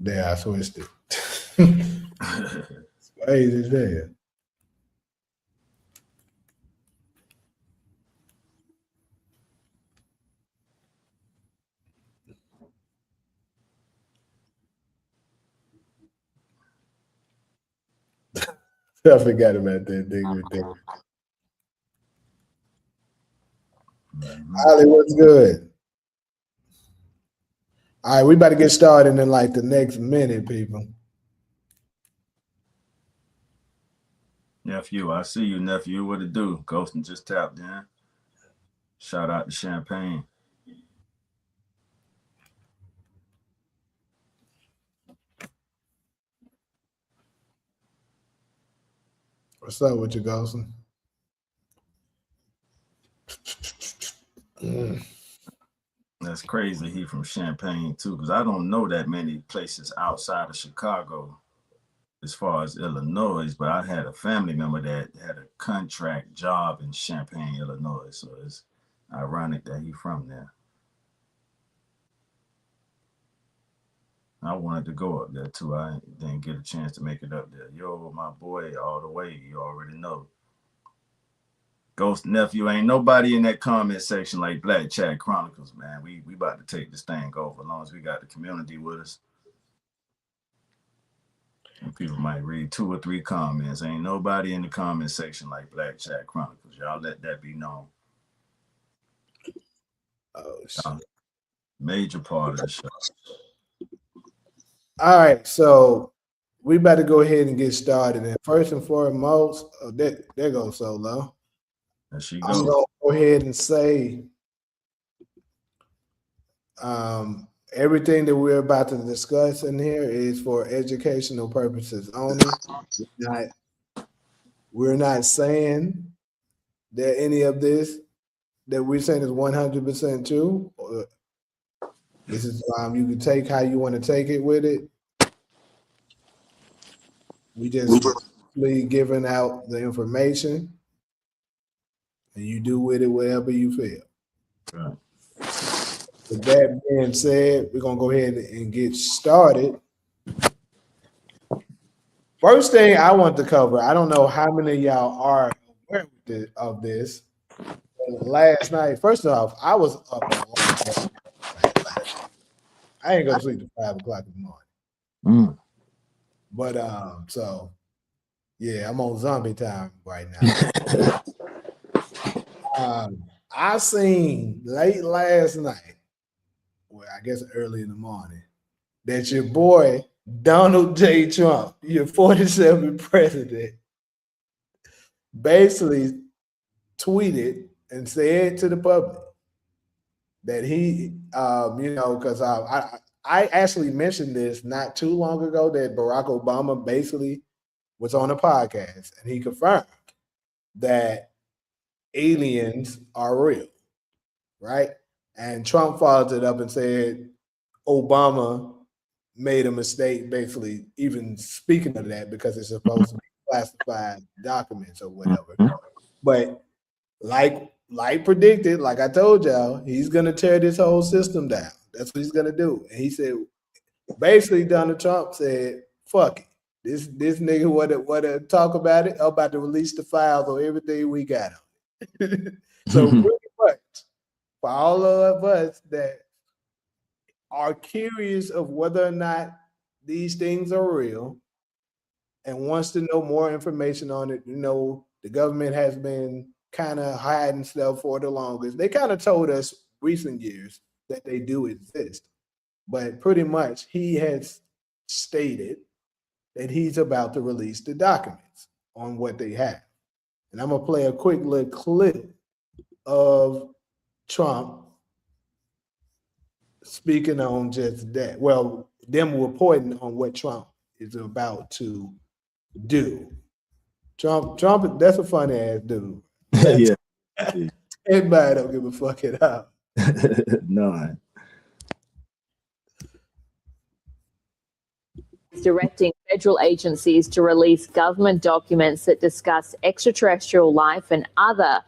Yeah, I switched it. It's crazy as hell. I forgot about that thing right there. Holly, what's good? All right, we about to get started in like the next minute, people. Nephew, I see you, nephew. What it do? Ghosting just tapped in. Shout out to Champagne. What's up with you, Golson? Mm. That's crazy. He from Champagne too, because I don't know that many places outside of Chicago as far as Illinois, but I had a family member that had a contract job in Champaign, Illinois. So it's ironic that he from there. I wanted to go up there too. I didn't get a chance to make it up there. Yo, my boy, all the way. You already know. Ghost nephew, ain't nobody in that comment section like Black Chat Chronicles, man. We about to take this thing over as long as we got the community with us. And people might read 2 or 3 comments. Ain't nobody in the comment section like Black Chat Chronicles. Y'all let that be known. Oh shit. Major part of the show. All right, so we better go ahead and get started. And first and foremost, there goes Solo. There she I'm goes. gonna go ahead and say everything that we're about to discuss in here is for educational purposes only. We're not saying that any of this that we're saying is 100% true. This is you can take how you want to take it with it. We just giving out the information, and you do with it whatever you feel. Right. With that being said, we're gonna go ahead and get started. First thing I want to cover, I don't know how many of y'all are aware of this. Last night, first off, I was up. I ain't go to sleep till 5 o'clock in the morning. But so yeah, I'm on zombie time right now. I seen late last night, well, I guess early in the morning, that your boy Donald J. Trump, your 47th president, basically tweeted and said to the public that he, because I actually mentioned this not too long ago that Barack Obama basically was on a podcast and he confirmed that aliens are real, right? And Trump followed it up and said Obama made a mistake, basically even speaking of that because it's supposed to be classified documents or whatever. But like predicted, like I told y'all, he's gonna tear this whole system down. That's what he's gonna do. And he said, basically, Donald Trump said, "Fuck it, this nigga want to talk about it. I'm about to release the files on everything we got on it." So pretty much, for all of us that are curious of whether or not these things are real and wants to know more information on it, the government has been kind of hiding stuff for the longest. They kind of told us recent years that they do exist, but pretty much he has stated that he's about to release the documents on what they have. And I'm going to play a quick little clip of Trump speaking on just that. Well, them reporting on what Trump is about to do. Trump, that's a funny ass dude. Yeah. Everybody don't give a fuck it up. None. Directing federal agencies to release government documents that discuss extraterrestrial life and other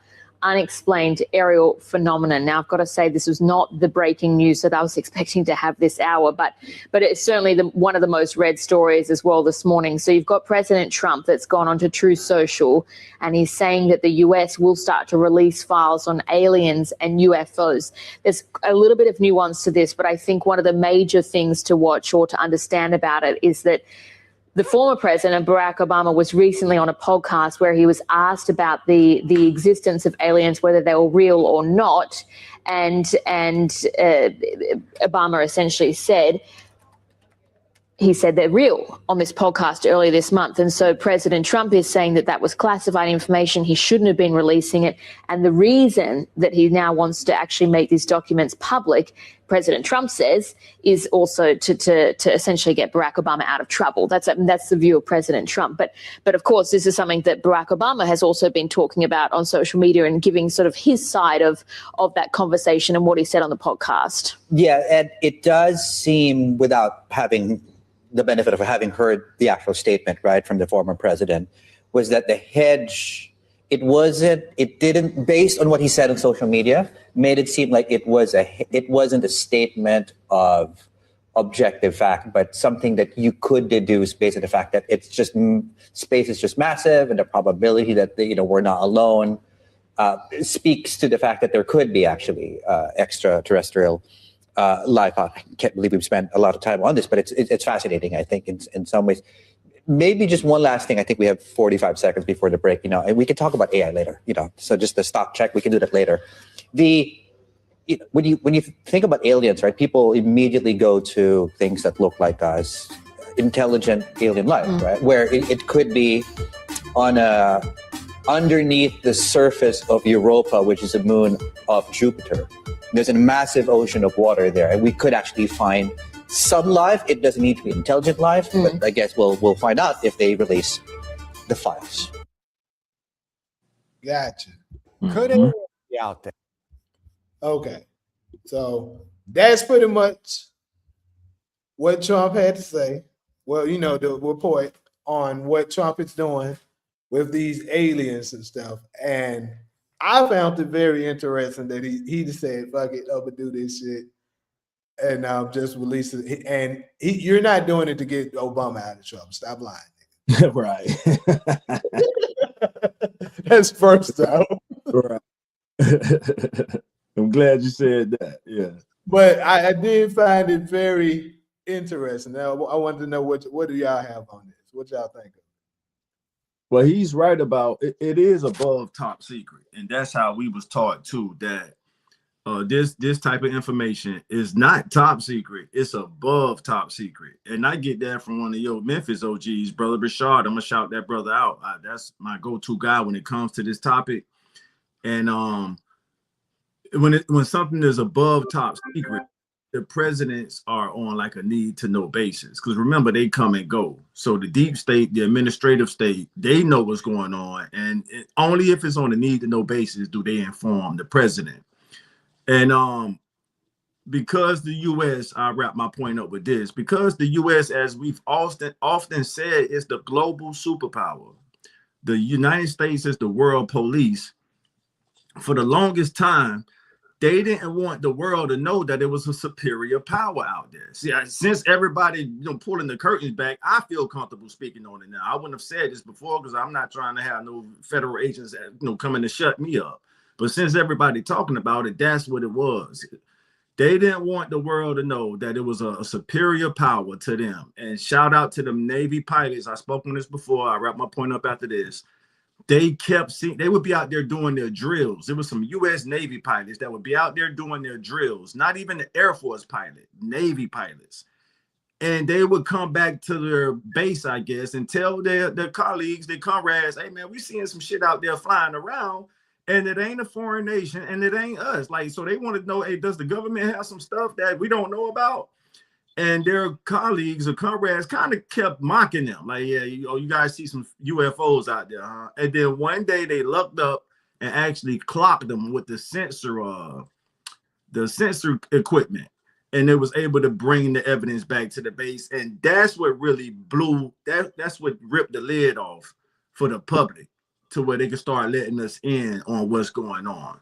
unexplained aerial phenomenon. Now, I've got to say this was not the breaking news that I was expecting to have this hour, but it's certainly one of the most read stories as well this morning. So you've got President Trump that's gone onto Truth Social, and he's saying that the US will start to release files on aliens and UFOs. There's a little bit of nuance to this, but I think one of the major things to watch or to understand about it is that the former president, Barack Obama, was recently on a podcast where he was asked about the existence of aliens, whether they were real or not, and Obama essentially said, he said they're real on this podcast earlier this month. And so President Trump is saying that was classified information. He shouldn't have been releasing it. And the reason that he now wants to actually make these documents public, President Trump says, is also to essentially get Barack Obama out of trouble. That's the view of President Trump. But of course, this is something that Barack Obama has also been talking about on social media and giving sort of his side of that conversation and what he said on the podcast. Yeah, and it does seem, without having the benefit of having heard the actual statement, right, from the former president, was that the hedge, it didn't, based on what he said on social media, made it seem like it wasn't a statement of objective fact, but something that you could deduce based on the fact that it's just, space is just massive, and the probability that, we're not alone speaks to the fact that there could be actually extraterrestrial life. I can't believe we've spent a lot of time on this, but it's fascinating, I think, in some ways. Maybe just one last thing. I think we have 45 seconds before the break, and we can talk about AI later, so just the stock check, we can do that later. When you think about aliens, right, people immediately go to things that look like us, intelligent alien life, right, where it could be on underneath the surface of Europa, which is a moon of Jupiter. There's a massive ocean of water there, and we could actually find some life. It doesn't need to be intelligent life, but I guess we'll find out if they release the files. Gotcha. Could it be out there? Okay. So that's pretty much what Trump had to say. Well, the report on what Trump is doing with these aliens and stuff. And I found it very interesting that he just said, fuck it, I'm gonna do this shit. And just release it. And you're not doing it to get Obama out of trouble. Stop lying. Right. That's first out. Right. I'm glad you said that. Yeah. But I did find it very interesting. Now I wanted to know what do y'all have on this? What y'all think of it? Well, he's right about it. It is above top secret, and that's how we was taught too, that this type of information is not top secret. It's above top secret. And I get that from one of your Memphis OGs, brother Rashard. I'm gonna shout that brother out. That's my go-to guy when it comes to this topic. And when something is above top secret, the presidents are on like a need to know basis, because remember, they come and go. So the deep state, the administrative state, they know what's going on, and only if it's on a need to know basis do they inform the president. And because the U.S., I wrap my point up with this, because the U.S., as we've often said, is the global superpower. The United States is the world police. For the longest time, they didn't want the world to know that it was a superior power out there. See, since everybody pulling the curtains back, I feel comfortable speaking on it now. I wouldn't have said this before because I'm not trying to have no federal agents coming to shut me up. But since everybody talking about it, that's what it was. They didn't want the world to know that it was a superior power to them. And shout out to them Navy pilots. I spoke on this before. I wrap my point up after this. They kept seeing, they would be out there doing their drills. There was some U.S. Navy pilots that would be out there doing their drills, not even the Air Force pilot, Navy pilots. And they would come back to their base, I guess, and tell their colleagues, their comrades, hey, man, we seeing some shit out there flying around, and it ain't a foreign nation, and it ain't us. Like, so they want to know, hey, does the government have some stuff that we don't know about? And their colleagues or comrades kind of kept mocking them. Like, yeah, you guys see some UFOs out there, huh? And then one day they looked up and actually clocked them with the sensor equipment. And it was able to bring the evidence back to the base. And that's what really that's what ripped the lid off for the public to where they can start letting us in on what's going on.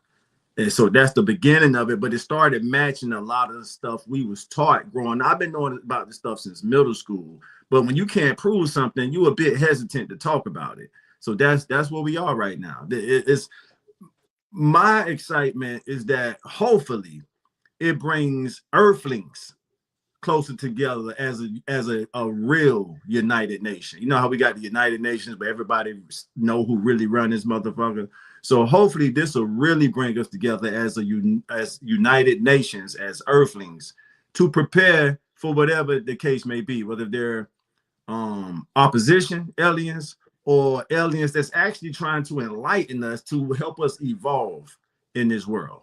And so that's the beginning of it, but it started matching a lot of the stuff we was taught growing up. I've been knowing about this stuff since middle school, but when you can't prove something, you're a bit hesitant to talk about it. So that's where we are right now. It's my excitement is that hopefully it brings Earthlings closer together as a real United Nation. You know how we got the United Nations, but everybody know who really run this motherfucker. So hopefully this will really bring us together as United Nations, as Earthlings, to prepare for whatever the case may be, whether they're opposition aliens or aliens that's actually trying to enlighten us to help us evolve in this world.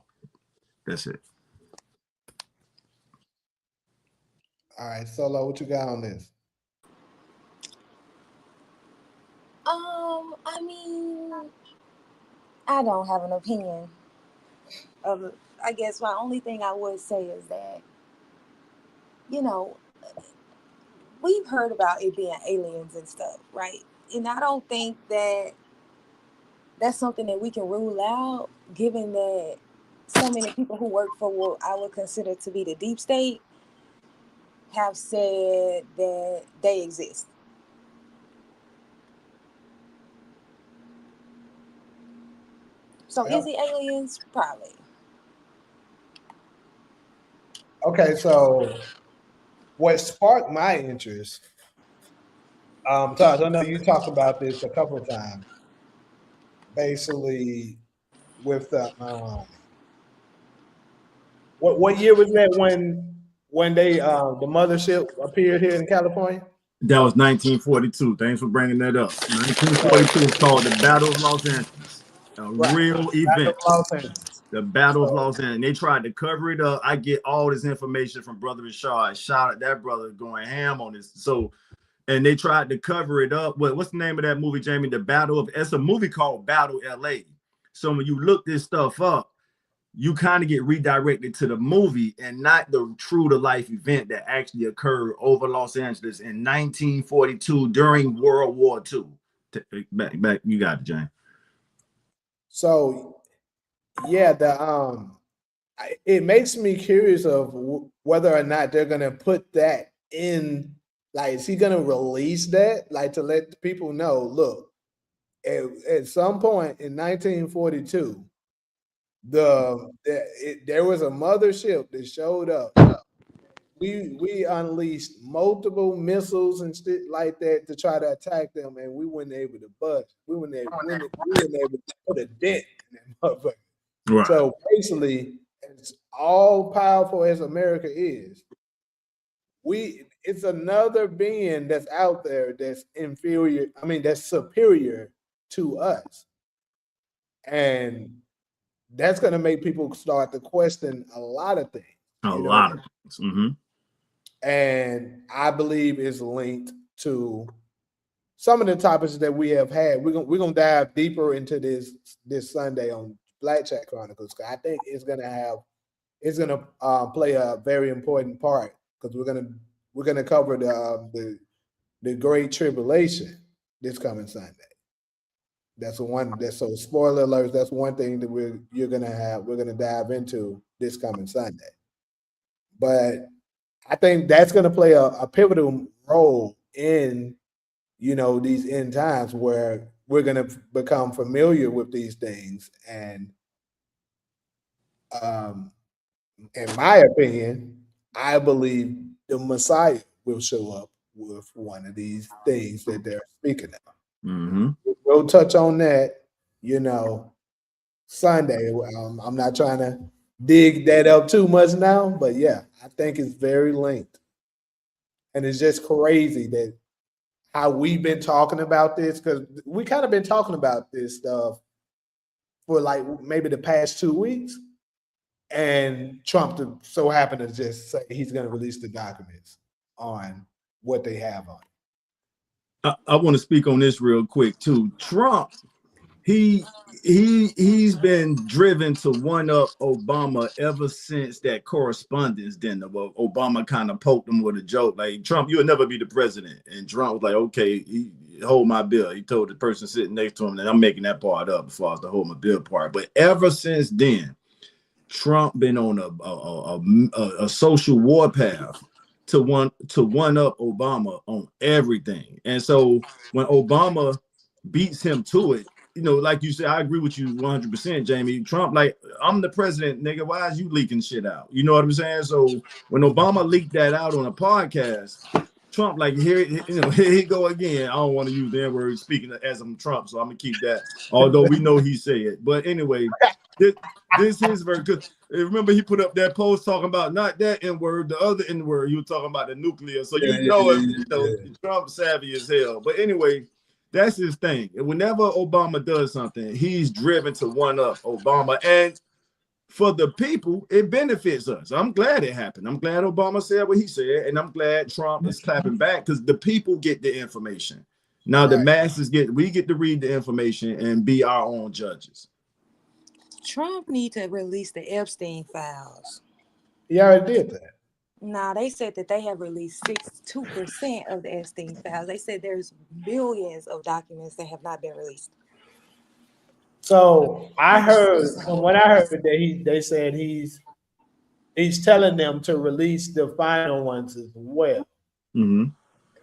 That's it. All right, Solo, what you got on this? I mean, I don't have an opinion. I guess my only thing I would say is that, you know, we've heard about it being aliens and stuff, right? And I don't think that that's something that we can rule out, given that so many people who work for what I would consider to be the deep state have said that they exist. So Yep. is it aliens? Probably. Okay, so what sparked my interest, Todd, I know you talked about this a couple of times, basically with the what year was that when they the mothership appeared here in California? That was 1942. Thanks for bringing that up. 1942 was called the Battle of Los Angeles. A real event. The Battle of Los Angeles. And they tried to cover it up. I get all this information from Brother Rashad. Shout out that brother going ham on this. So, and they tried to cover it up. What's the name of that movie, Jamie? The Battle of, it's a movie called Battle LA. So when you look this stuff up, you kind of get redirected to the movie and not the true to life event that actually occurred over Los Angeles in 1942 during World War II. Back, you got it, Jane. So yeah, it makes me curious of whether or not they're gonna put that in. Like, is he gonna release that? Like, to let the people know, look, at some point in 1942, there was a mothership that showed up. We unleashed multiple missiles and shit like that to try to attack them, and we weren't able to budge. We weren't able to put a dent in that motherfucker. Right. So basically, as all powerful as America is, it's another being that's out there that's inferior. I mean, that's superior to us, and that's going to make people start to question a lot of things. A lot of things. Mm-hmm. And I believe it's linked to some of the topics that we have had. We're gonna dive deeper into this Sunday on Black Chat Chronicles. I think it's gonna play a very important part, because we're gonna cover the Great Tribulation this coming Sunday. That's so spoiler alerts. That's one thing that we're gonna dive into this coming Sunday. But I think that's gonna play a pivotal role in, these end times, where we're gonna become familiar with these things. And in my opinion, I believe the Messiah will show up with one of these things that they're speaking of. Mm-hmm. We'll touch on that, Sunday. I'm not trying to dig that up too much now, but yeah, I think it's very linked. And it's just crazy that how we've been talking about this, because we kind of been talking about this stuff for like maybe the past 2 weeks. And Trump so happened to just say he's going to release the documents on what they have on it. I want to speak on this real quick too. Trump, he's been driven to one up Obama ever since that correspondence dinner. Well, Obama kind of poked him with a joke, like, Trump, you'll never be the president. And Trump was like, okay, hold my bill. He told the person sitting next to him that I'm making that part up as far as the hold my bill part. But ever since then, Trump been on a social warpath to one up Obama on everything. And so when Obama beats him to it, you know, like you said, I agree with you 100%, Jamie. Trump, like, I'm the president, nigga. Why is you leaking shit out? You know what I'm saying? So when Obama leaked that out on a podcast, Trump, like, here he go again. I don't want to use the N-word speaking as I'm Trump, so I'm gonna keep that. Although we know he said it, but anyway, this is very good. Remember, he put up that post talking about not that N-word, the other N-word. He was talking about the nuclear. So Trump savvy as hell. But anyway, that's his thing. And whenever Obama does something, he's driven to one up Obama. And for the people, it benefits us. I'm glad it happened. I'm glad Obama said what he said, and I'm glad Trump is clapping back because the people get the information. Now the masses we get to read the information and be our own judges. Trump need to release the Epstein files. He already did that. Nah, they said that they have released 62% of the Epstein files. They said there's millions of documents that have not been released. So I heard that they said he's telling them to release the final ones as well. Mm-hmm.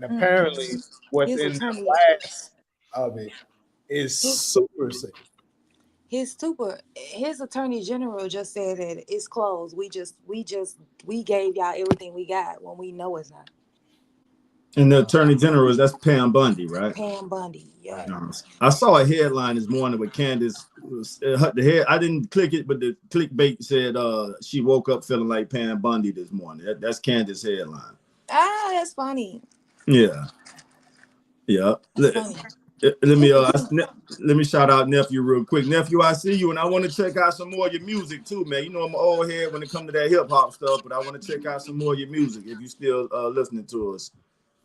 And apparently within the last of it is super safe. His attorney general just said that it's closed. We gave y'all everything we got when we know it's not. And the attorney general, that's Pam Bundy, right? Pam Bundy, yeah. I saw a headline this morning with Candace. I didn't click it, but the clickbait said she woke up feeling like Pam Bundy this morning. That's Candace's headline. Ah, that's funny. Yeah. Let me shout out Nephew real quick. Nephew, I see you, and I want to check out some more of your music too, man. You know I'm an old head when it comes to that hip hop stuff, but I want to check out some more of your music if you still listening to us.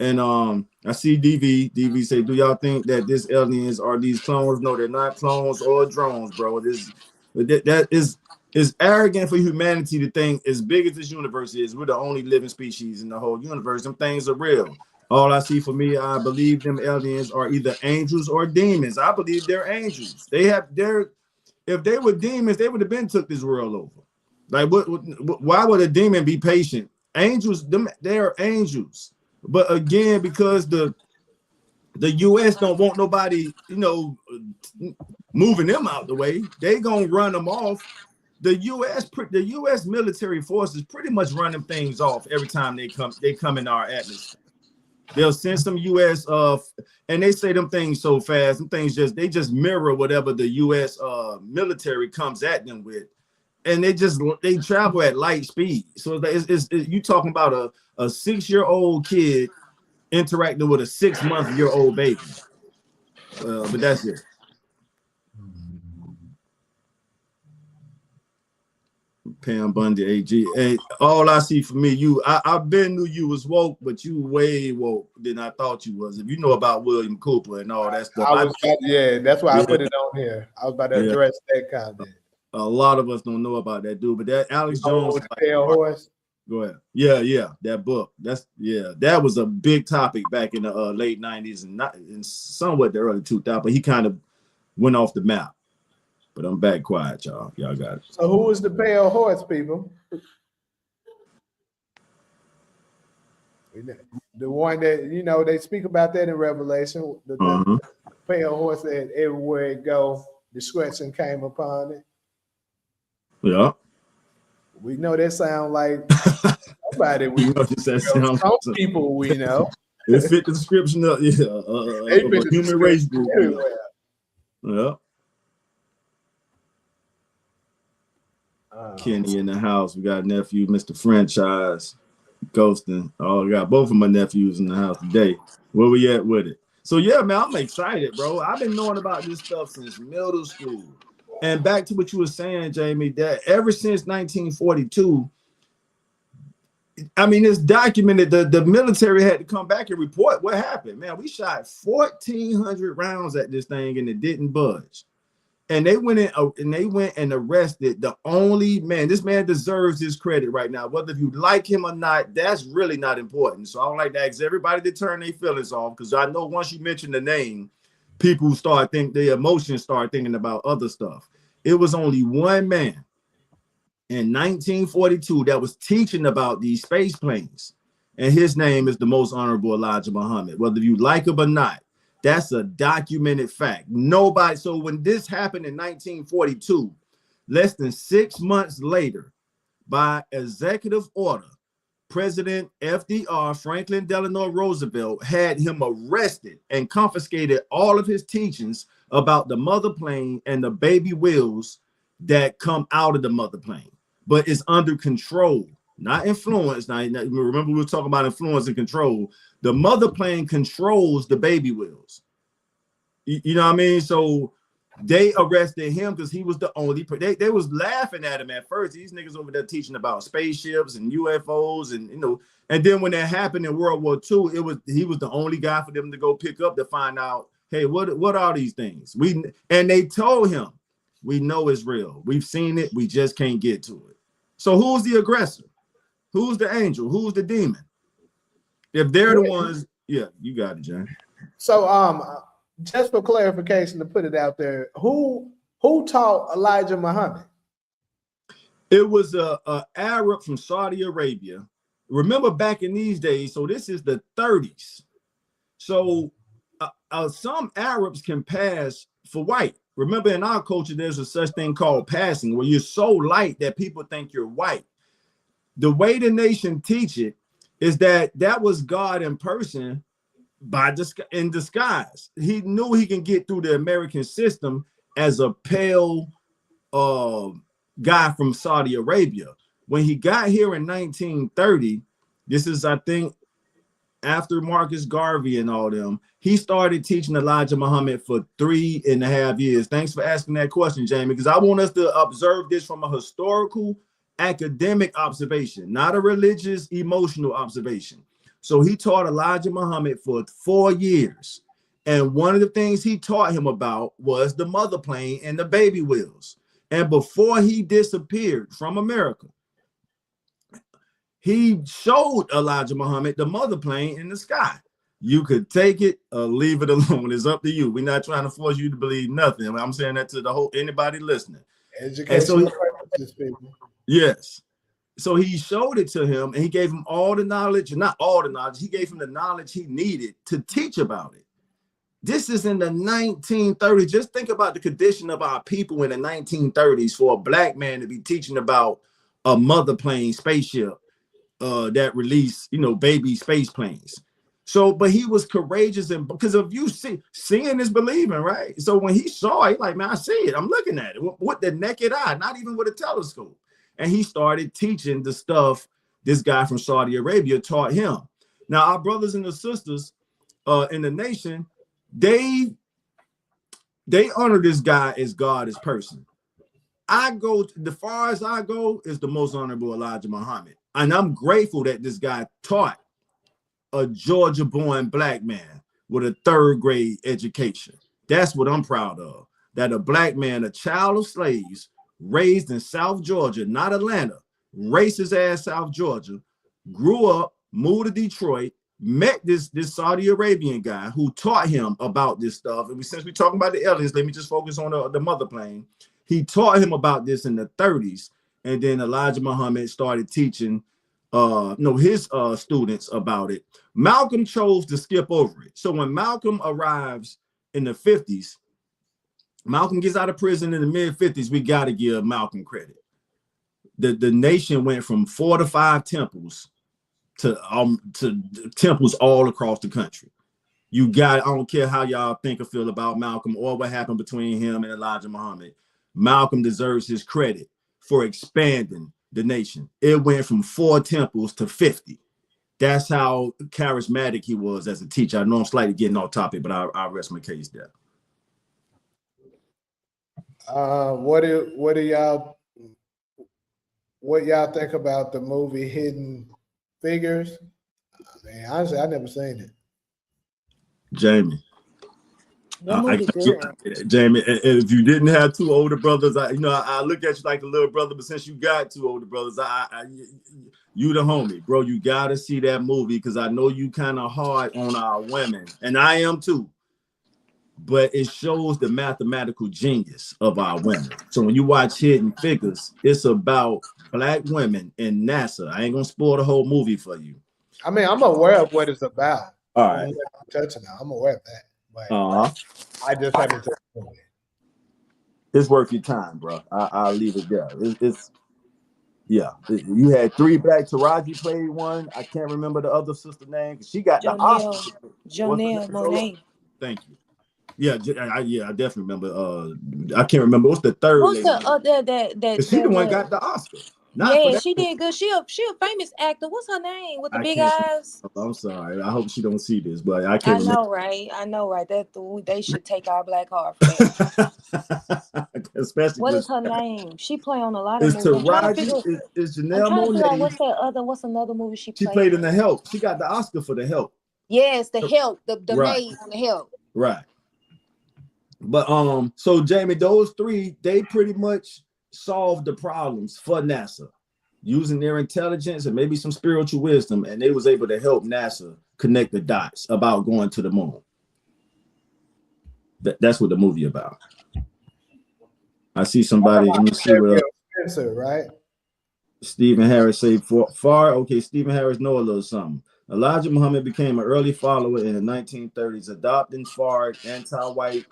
And I see DV say, do y'all think that these aliens are these clones? No, they're not clones or drones, bro. That is arrogant for humanity to think, as big as this universe is, we're the only living species in the whole universe. Them things are real. All I see for me, I believe them aliens are either angels or demons. I believe they're angels. If they were demons, they would have been took this world over. Like, why would a demon be patient? Angels, they are angels. But again, because the U.S. don't want nobody, moving them out the way, they gonna run them off. The U.S. military forces pretty much run them things off every time they come in our atmosphere. They'll send some U.S. And they say them things so fast, them things just mirror whatever the U.S. Military comes at them with. And they travel at light speed. So you talking about a 6-year-old kid interacting with a 6-month-old baby. But that's it. Pam Bundy, AG. Hey, all I see for me, I've been knew you was woke, but you way woke than I thought you was. If you know about William Cooper and all that stuff. That's why I put it on here. I was about to address that comment. A lot of us don't know about that dude, but that Alex Jones. Horse. Go ahead. Yeah, that book. That was a big topic back in the late 90s and somewhat the early 2000s, but he kind of went off the map. But I'm back quiet, y'all. Y'all got it. So who is the pale horse, people? The one that, they speak about that in Revelation. The pale horse that everywhere it go, destruction came upon it. Yeah. We know that sound like somebody some people we know. It fit the description of a human race group. Yeah. Kenny in the house. We got nephew, Mr. Franchise, Ghosting. Oh, we got both of my nephews in the house today. Where we at with it? So yeah, man, I'm excited, bro. I've been knowing about this stuff since middle school. And back to what you were saying, Jamie, that ever since 1942, I mean, it's documented. The military had to come back and report what happened. Man, we shot 1,400 rounds at this thing and it didn't budge. And they went and arrested the only man. This man deserves his credit right now. Whether you like him or not, that's really not important. So I don't like to ask everybody to turn their feelings off, because I know once you mention the name, people start their emotions start thinking about other stuff. It was only one man in 1942 that was teaching about these space planes, and his name is the Most Honorable Elijah Muhammad. Whether you like him or not, that's a documented fact. Nobody. So when this happened in 1942, less than 6 months later, by executive order, President FDR, Franklin Delano Roosevelt, had him arrested and confiscated all of his teachings about the mother plane and the baby wheels that come out of the mother plane, but it's under control, not influence. Now, remember, we were talking about influence and control. The mother plane controls the baby wheels. You know what I mean? So they arrested him because he was the only. They was laughing at him at first. These niggas over there teaching about spaceships and UFOs, and and then when that happened in World War II, he was the only guy for them to go pick up to find out, hey, what are these things? And they told him, we know it's real. We've seen it. We just can't get to it. So who's the aggressor? Who's the angel? Who's the demon? If they're the ones, yeah, you got it, John. So just for clarification, to put it out there, who taught Elijah Muhammad? It was a Arab from Saudi Arabia. Remember back in these days, so this is the 30s. So some Arabs can pass for white. Remember, in our culture, there's a such thing called passing, where you're so light that people think you're white. The way the nation teach it is that was God in person in disguise. He knew he can get through the American system as a pale guy from Saudi Arabia. When he got here in 1930, this is, I think, after Marcus Garvey and all them, he started teaching Elijah Muhammad for 3.5 years. Thanks for asking that question, Jamie, because I want us to observe this from a historical, academic observation, not a religious, emotional observation. So he taught Elijah Muhammad for 4 years. And one of the things he taught him about was the mother plane and the baby wheels. And before he disappeared from America, he showed Elijah Muhammad the mother plane in the sky. You could take it or leave it alone. It's up to you. We're not trying to force you to believe nothing. I'm saying that to anybody listening. Educational purposes, people. Yes. So he showed it to him, and he gave him all the knowledge, not all the knowledge. He gave him the knowledge he needed to teach about it. This is in the 1930s. Just think about the condition of our people in the 1930s for a black man to be teaching about a mother plane spaceship that released, baby space planes. So, but he was courageous, and because of seeing is believing, right? So when he saw it, like, man, I see it. I'm looking at it with the naked eye, not even with a telescope. And he started teaching the stuff this guy from Saudi Arabia taught him. Now, our brothers and the sisters in the nation, they honor this guy as God as person. The far as I go is the Most Honorable Elijah Muhammad. And I'm grateful that this guy taught a Georgia-born black man with a 3rd grade education. That's what I'm proud of. That a black man, a child of slaves, raised in South Georgia, not Atlanta, racist ass South Georgia, grew up, moved to Detroit, met this Saudi Arabian guy who taught him about this stuff. And since we're talking about the aliens, let me just focus on the mother plane. He taught him about this in the 30s. And then Elijah Muhammad started teaching his students about it. Malcolm chose to skip over it. So when Malcolm arrives in the 50s, Malcolm gets out of prison in the mid-50s, we got to give Malcolm credit. The nation went from 4 to 5 temples to temples all across the country. I don't care how y'all think or feel about Malcolm or what happened between him and Elijah Muhammad. Malcolm deserves his credit for expanding the nation. It went from 4 temples to 50. That's how charismatic he was as a teacher. I know I'm slightly getting off topic, but I'll rest my case there. What y'all think about the movie Hidden Figures? I mean, honestly, I never seen it. Jamie. That movie good. Jamie, if you didn't have two older brothers, I look at you like a little brother, but since you got two older brothers, you the homie, bro. You gotta see that movie because I know you kind of hard on our women, and I am too. But it shows the mathematical genius of our women. So when you watch Hidden Figures, it's about Black women in NASA. I ain't gonna spoil the whole movie for you. I mean, I'm aware of what it's about. All right. I'm aware of that. But I just haven't touched it. It's worth your time, bro. I'll leave it there. You had 3 Black. Taraji played one. I can't remember the other sister name because she got the Oscar. Janelle Monáe. Thank you. Yeah, I definitely remember. I can't remember what's the third. What's the she the one got the Oscar. She did good. She a famous actor. What's her name with the big eyes? I'm sorry. I hope she don't see this, but I can't. I know, right? They should take our Black heart for that. Especially what is her name? She play on a lot of movies. It's Janelle Monáe. What's another movie she played? She played in The Help. She got the Oscar for The Help. Yes, The Help. The maid on The Help. Right. But so Jamie, those 3, they pretty much solved the problems for NASA using their intelligence and maybe some spiritual wisdom, and they was able to help NASA connect the dots about going to the moon. That's what the movie about. I see somebody. Let me see what Spencer, right? Stephen Harris say far. Okay, Stephen Harris know a little something. Elijah Muhammad became an early follower in the 1930s, adopting far anti-white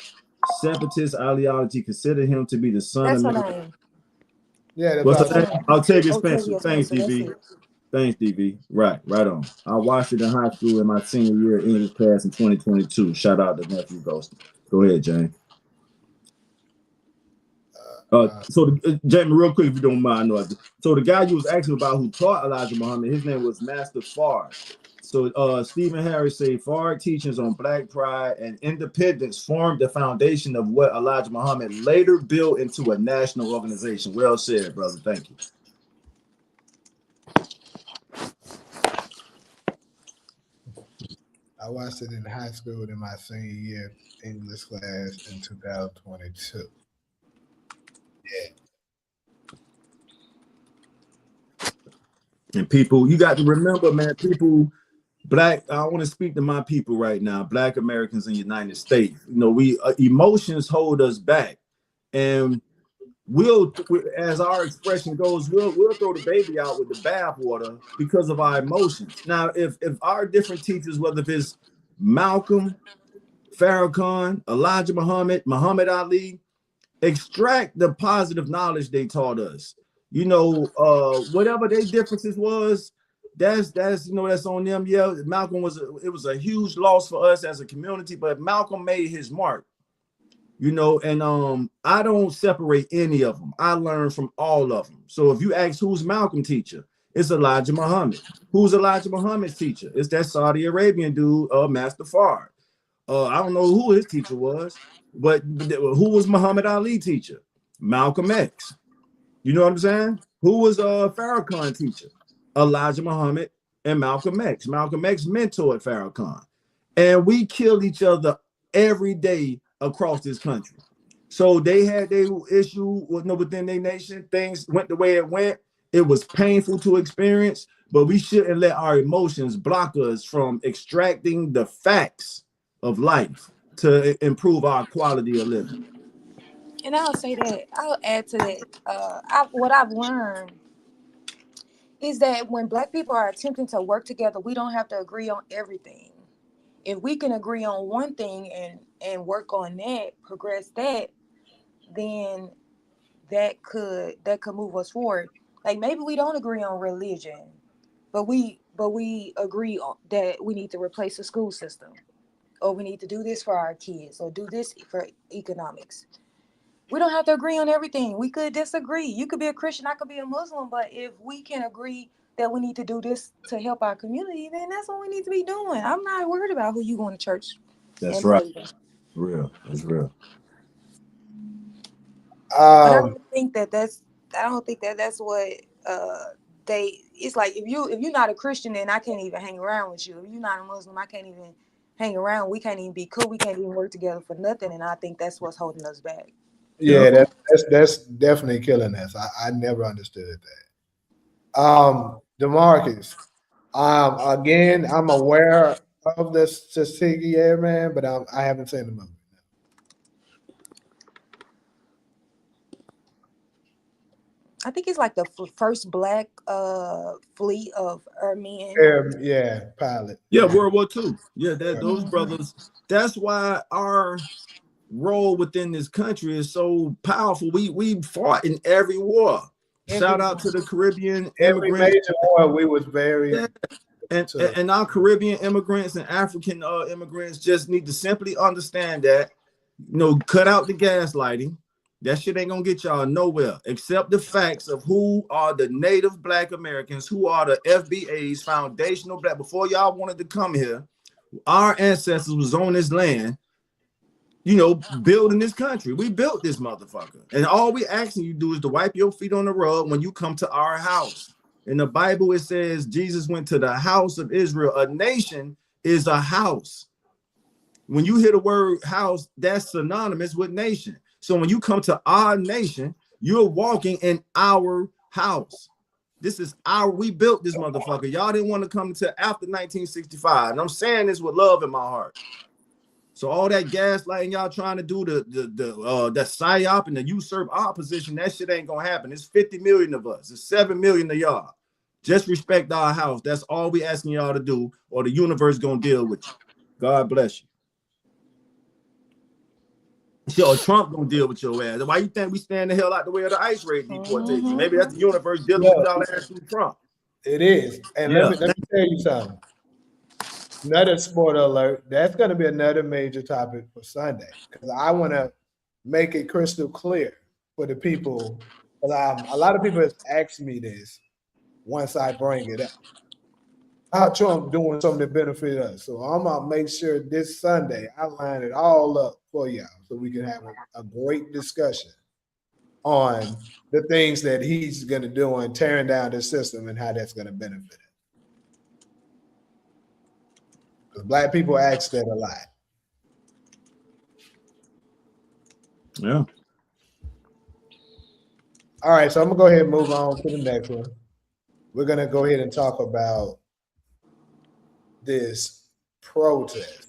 separatist ideology, considered him to be the son of Mary. Yeah, what's her name? Octavia Spencer. Thanks, DV. Thanks, DV. Right on. I watched it in high school in my senior year English class in 2022. Shout out to Nephew Ghost. Go ahead, Jane. Jamie, real quick, if you don't mind. So the guy you was asking about who taught Elijah Muhammad, his name was Master Fard. So Stephen Harris said Fard teachings on Black pride and independence formed the foundation of what Elijah Muhammad later built into a national organization. Well said, brother. Thank you. I watched it in high school in my senior year English class in 2022. Yeah. And people, you got to remember, man, people, Black, I want to speak to my people right now, Black Americans in the United States. You know, we emotions hold us back. And we'll, as our expression goes, we'll throw the baby out with the bathwater because of our emotions. Now, if our different teachers, whether if it's Malcolm, Farrakhan, Elijah Muhammad, Muhammad Ali, extract the positive knowledge they taught us. You know, whatever their differences was, that's on them. Yeah, Malcolm was a huge loss for us as a community, but Malcolm made his mark. You know, and I don't separate any of them. I learn from all of them. So if you ask who's Malcolm teacher, it's Elijah Muhammad. Who's Elijah Muhammad's teacher? It's that Saudi Arabian dude, Master Fard. I don't know who his teacher was, but who was Muhammad Ali teacher? Malcolm X. You know what I'm saying? Who was Farrakhan teacher? Elijah Muhammad and Malcolm X. Malcolm X mentored Farrakhan. And we killed each other every day across this country. So they had their issue within their nation. Things went the way it went. It was painful to experience, but we shouldn't let our emotions block us from extracting the facts of life to improve our quality of living. And I'll say that, I'll add to that. What I've learned is that when Black people are attempting to work together, we don't have to agree on everything. If we can agree on one thing and work on that, progress that, then that could move us forward. Like maybe we don't agree on religion, but we agree on that we need to replace the school system, or we need to do this for our kids, or do this for economics. We don't have to agree on everything. We could disagree. You could be a Christian, I could be a Muslim, but if we can agree that we need to do this to help our community, then that's what we need to be doing. I'm not worried about who you going to church. That's right. Real. That's real. I don't think that's what it's like. If you're not a Christian, then I can't even hang around with you. If you're not a Muslim, I can't even hang around. We can't even be cool. We can't even work together for nothing. And I think that's what's holding us back. Yeah, that's definitely killing us. I never understood that. DeMarcus, again, I'm aware of the Tuskegee Airman, but I haven't seen the movie. I think it's like the first black fleet of airmen. Yeah, pilot. Yeah, World War II. Yeah, those brothers. That's why our role within this country is so powerful. We fought in every war. Shout out to the Caribbean Every immigrants. major war, we was very. Yeah. And our Caribbean immigrants and African immigrants just need to simply understand that, cut out the gaslighting. That shit ain't gonna get y'all nowhere. Accept the facts of who are the native Black Americans, who are the FBAs, foundational Black. Before y'all wanted to come here, our ancestors was on this land, building this country. We built this motherfucker. And all we asking you to do is to wipe your feet on the rug when you come to our house. In the Bible, it says Jesus went to the house of Israel. A nation is a house. When you hear the word house, that's synonymous with nation. So when you come to our nation, you're walking in our house. This is we built this motherfucker. Y'all didn't want to come until after 1965. And I'm saying this with love in my heart. So all that gaslighting y'all trying to do, the psyop and the usurp our position, that shit ain't gonna happen. It's 50 million of us. It's 7 million of y'all. Just respect our house. That's all we asking y'all to do, or the universe gonna deal with you. God bless you. Yo, Trump gonna deal with your ass. Why you think we stand the hell out the way of the ICE raid deportation? Maybe that's the universe dealing with y'all ass through Trump. It is. And let me tell you something. Another sport alert. That's going to be another major topic for Sunday, because I want to make it crystal clear for the people. A lot of people have asked me this once I bring it up. How Trump doing something to benefit us? So I'm gonna make sure this Sunday I line it all up for y'all, so we can have a great discussion on the things that he's going to do in tearing down the system and how that's going to benefit us. Because Black people ask that a lot. Yeah. All right, so I'm gonna go ahead and move on to the next one. We're gonna go ahead and talk about this protest.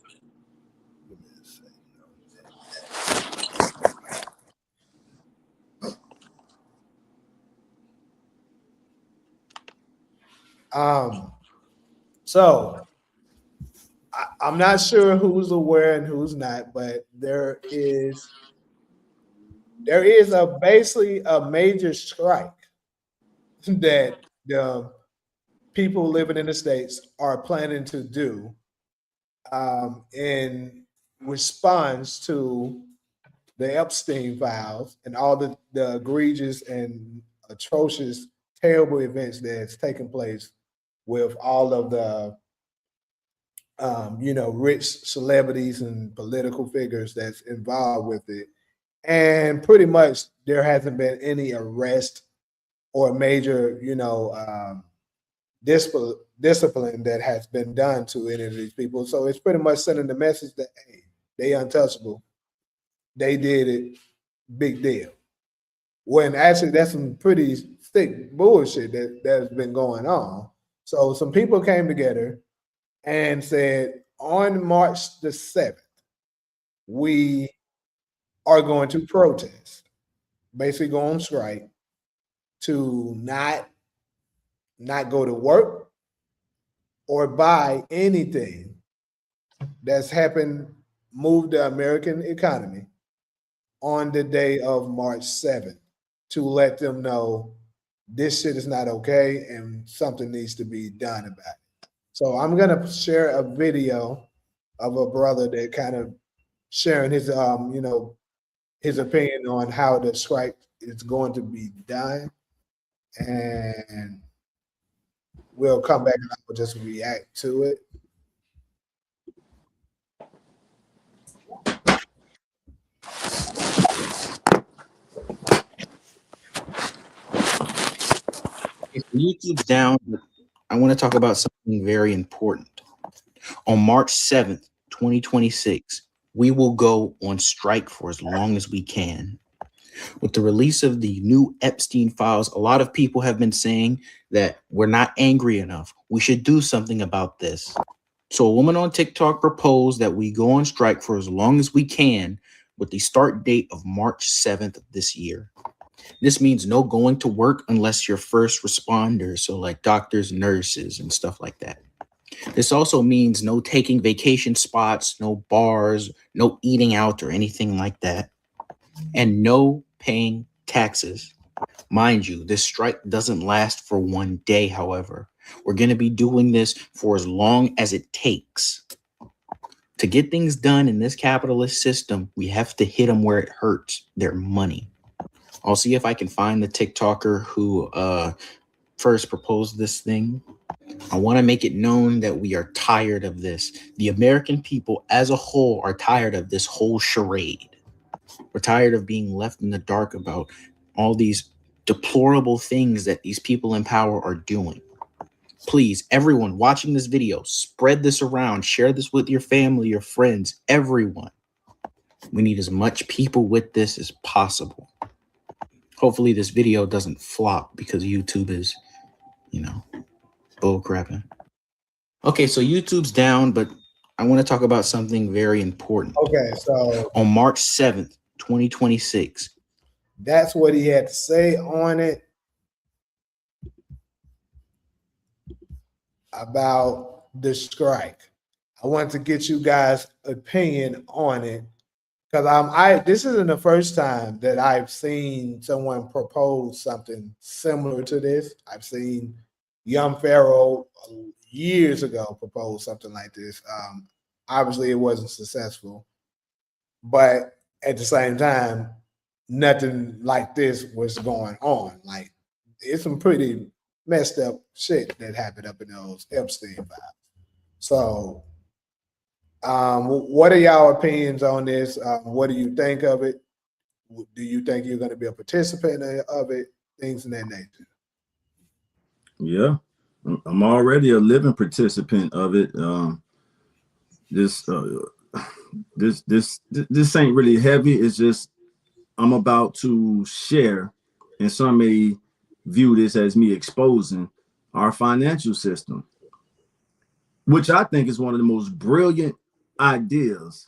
So I'm not sure who's aware and who's not, but there is basically a major strike that the people living in the States are planning to do in response to the Epstein files and all the egregious and atrocious, terrible events that's taken place with all of the rich celebrities and political figures that's involved with it. And pretty much there hasn't been any arrest or major, discipline that has been done to any of these people. So it's pretty much sending the message that, hey, they untouchable. They did it, big deal. When actually that's some pretty thick bullshit that's been going on. So some people came together and said, on March the 7th, we are going to protest, basically go on strike to not go to work or buy anything that's happened, move the American economy on the day of March 7th, to let them know this shit is not okay and something needs to be done about it. So I'm gonna share a video of a brother that kind of sharing his his opinion on how the strike is going to be done, and we'll come back and I'll just react to it. YouTube's down. I want to talk about something very important. On March 7th, 2026, we will go on strike for as long as we can. With the release of the new Epstein files, a lot of people have been saying that we're not angry enough. We should do something about this. So a woman on TikTok proposed that we go on strike for as long as we can with the start date of March 7th of this year. This means no going to work unless you're first responders, so like doctors, nurses, and stuff like that. This also means no taking vacation spots, no bars, no eating out or anything like that, and no paying taxes. Mind you, this strike doesn't last for one day, however. We're going to be doing this for as long as it takes. To get things done in this capitalist system, we have to hit them where it hurts, their money. I'll see if I can find the TikToker who first proposed this thing. I want to make it known that we are tired of this. The American people as a whole are tired of this whole charade. We're tired of being left in the dark about all these deplorable things that these people in power are doing. Please, everyone watching this video, spread this around, share this with your family, your friends, everyone. We need as much people with this as possible. Hopefully this video doesn't flop because YouTube is, bull crapping. Okay, so YouTube's down, but I want to talk about something very important. Okay, so on March 7th, 2026. That's what he had to say on it about the strike. I want to get you guys' opinion on it because this isn't the first time that I've seen someone propose something similar to this. I've seen Young Pharaoh years ago propose something like this. Obviously, it wasn't successful, but at the same time, nothing like this was going on. Like, it's some pretty messed up shit that happened up in those Epstein files. So, what are y'all opinions on this? What do you think of it? Do you think you're going to be a participant of it? Things in that nature. Yeah, I'm already a living participant of it. This ain't really heavy. It's just I'm about to share, and some may view this as me exposing our financial system, which I think is one of the most brilliant ideas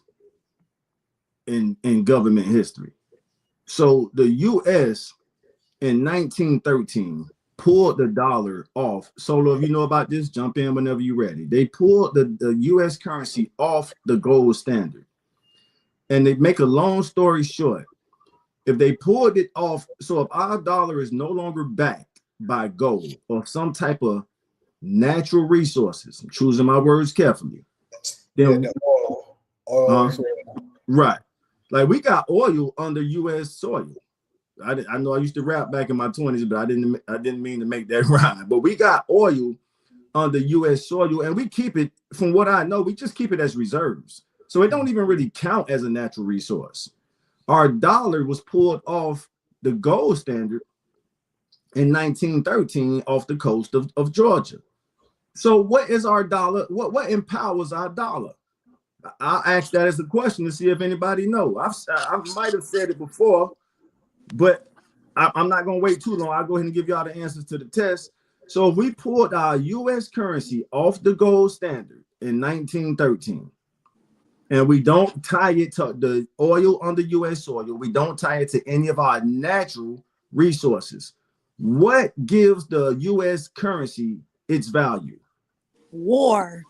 in government history. So the U.S. in 1913 pulled the dollar off. Solo, if you know about this, jump in whenever you're ready. They pulled the U.S. currency off the gold standard. And they make a long story short, if they pulled it off, so if our dollar is no longer backed by gold or some type of natural resources, I'm choosing my words carefully, then oil, right. Like, we got oil under U.S. soil. I know I used to rap back in my 20s, but I didn't mean to make that rhyme. But we got oil under U.S. soil, and we keep it, from what I know, we just keep it as reserves. So it don't even really count as a natural resource. Our dollar was pulled off the gold standard in 1913 off the coast of Georgia. So what is our dollar? What empowers our dollar? I'll ask that as a question to see if anybody knows. I might have said it before, but I'm not going to wait too long. I'll go ahead and give y'all the answers to the test. So if we pulled our U.S. currency off the gold standard in 1913, and we don't tie it to the oil under U.S. soil, we don't tie it to any of our natural resources, what gives the U.S. currency its value? War.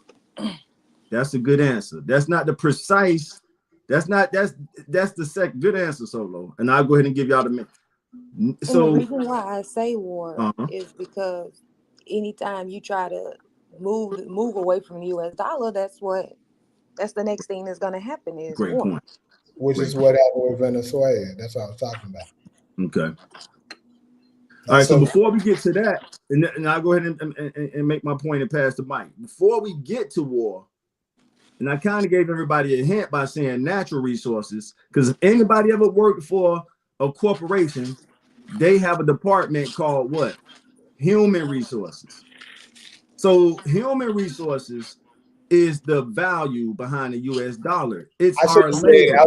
That's a good answer. That's not the precise. That's the good answer, Solo. And I'll go ahead and give y'all the. So and the reason why I say war is because anytime you try to move away from the U.S. dollar, that's the next thing that's going to happen is great war. point. Which is what happened with Venezuela. That's what I was talking about. Okay. All right. So before we get to that, and I'll go ahead and make my point and pass the mic. Before we get to war, and I kind of gave everybody a hint by saying natural resources, because if anybody ever worked for a corporation, they have a department called what? Human resources. So human resources is the value behind the US dollar. It's I should our have said. labor.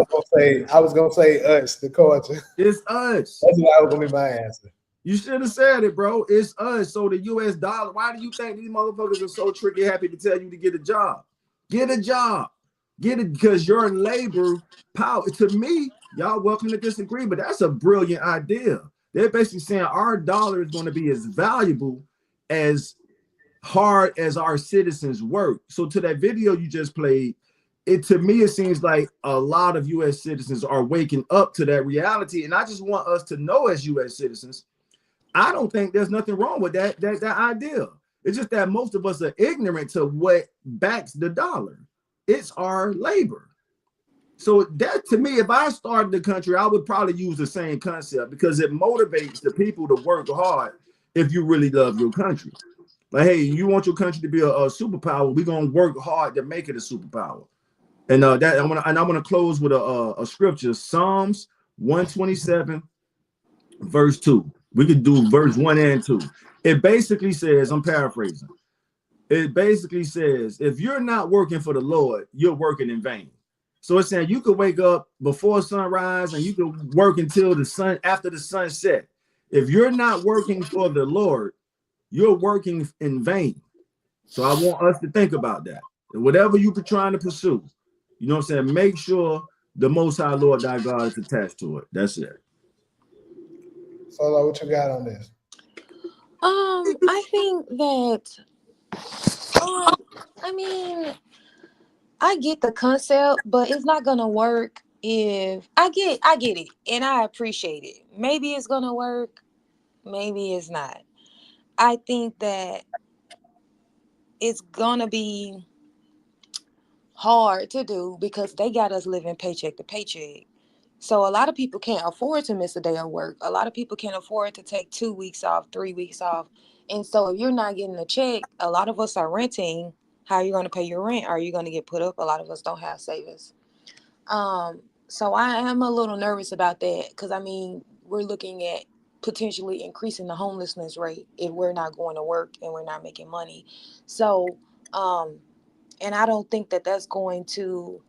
I was gonna say us, the culture. It's us. That's what was gonna be my answer. You should have said it, bro. It's us. So the US dollar. Why do you think these motherfuckers are so tricky happy to tell you to get a job? Get a job. Get it because your labor power. To me, y'all welcome to disagree, but that's a brilliant idea. They're basically saying our dollar is going to be as valuable as hard as our citizens work. So to that video you just played, to me it seems like a lot of US citizens are waking up to that reality. And I just want us to know, as US citizens, I don't think there's nothing wrong with that idea. It's just that most of us are ignorant to what backs the dollar. It's our labor. So that, to me, if I started the country, I would probably use the same concept because it motivates the people to work hard if you really love your country. Like, hey, you want your country to be a superpower, we're gonna work hard to make it a superpower. And that I'm gonna close with a scripture, Psalms 127, verse 2. We could do verse 1 and 2. It basically says, I'm paraphrasing. It basically says, if you're not working for the Lord, you're working in vain. So it's saying you could wake up before sunrise and you could work until the sun, after the sun set. If you're not working for the Lord, you're working in vain. So I want us to think about that. And whatever you're trying to pursue, you know what I'm saying? Make sure the Most High Lord thy God is attached to it. That's it. Solo, what you got on this? I think that I mean, I get the concept, but it's not gonna work if I get it and I appreciate it. Maybe it's gonna work, maybe it's not. I think that it's gonna be hard to do because they got us living paycheck to paycheck. So a lot of people can't afford to miss a day of work. A lot of people can't afford to take 2 weeks off, 3 weeks off. And so if you're not getting a check, a lot of us are renting. How are you going to pay your rent? Are you going to get put up? A lot of us don't have savings. So I am a little nervous about that because, I mean, we're looking at potentially increasing the homelessness rate if we're not going to work and we're not making money. So, and I don't think that that's going to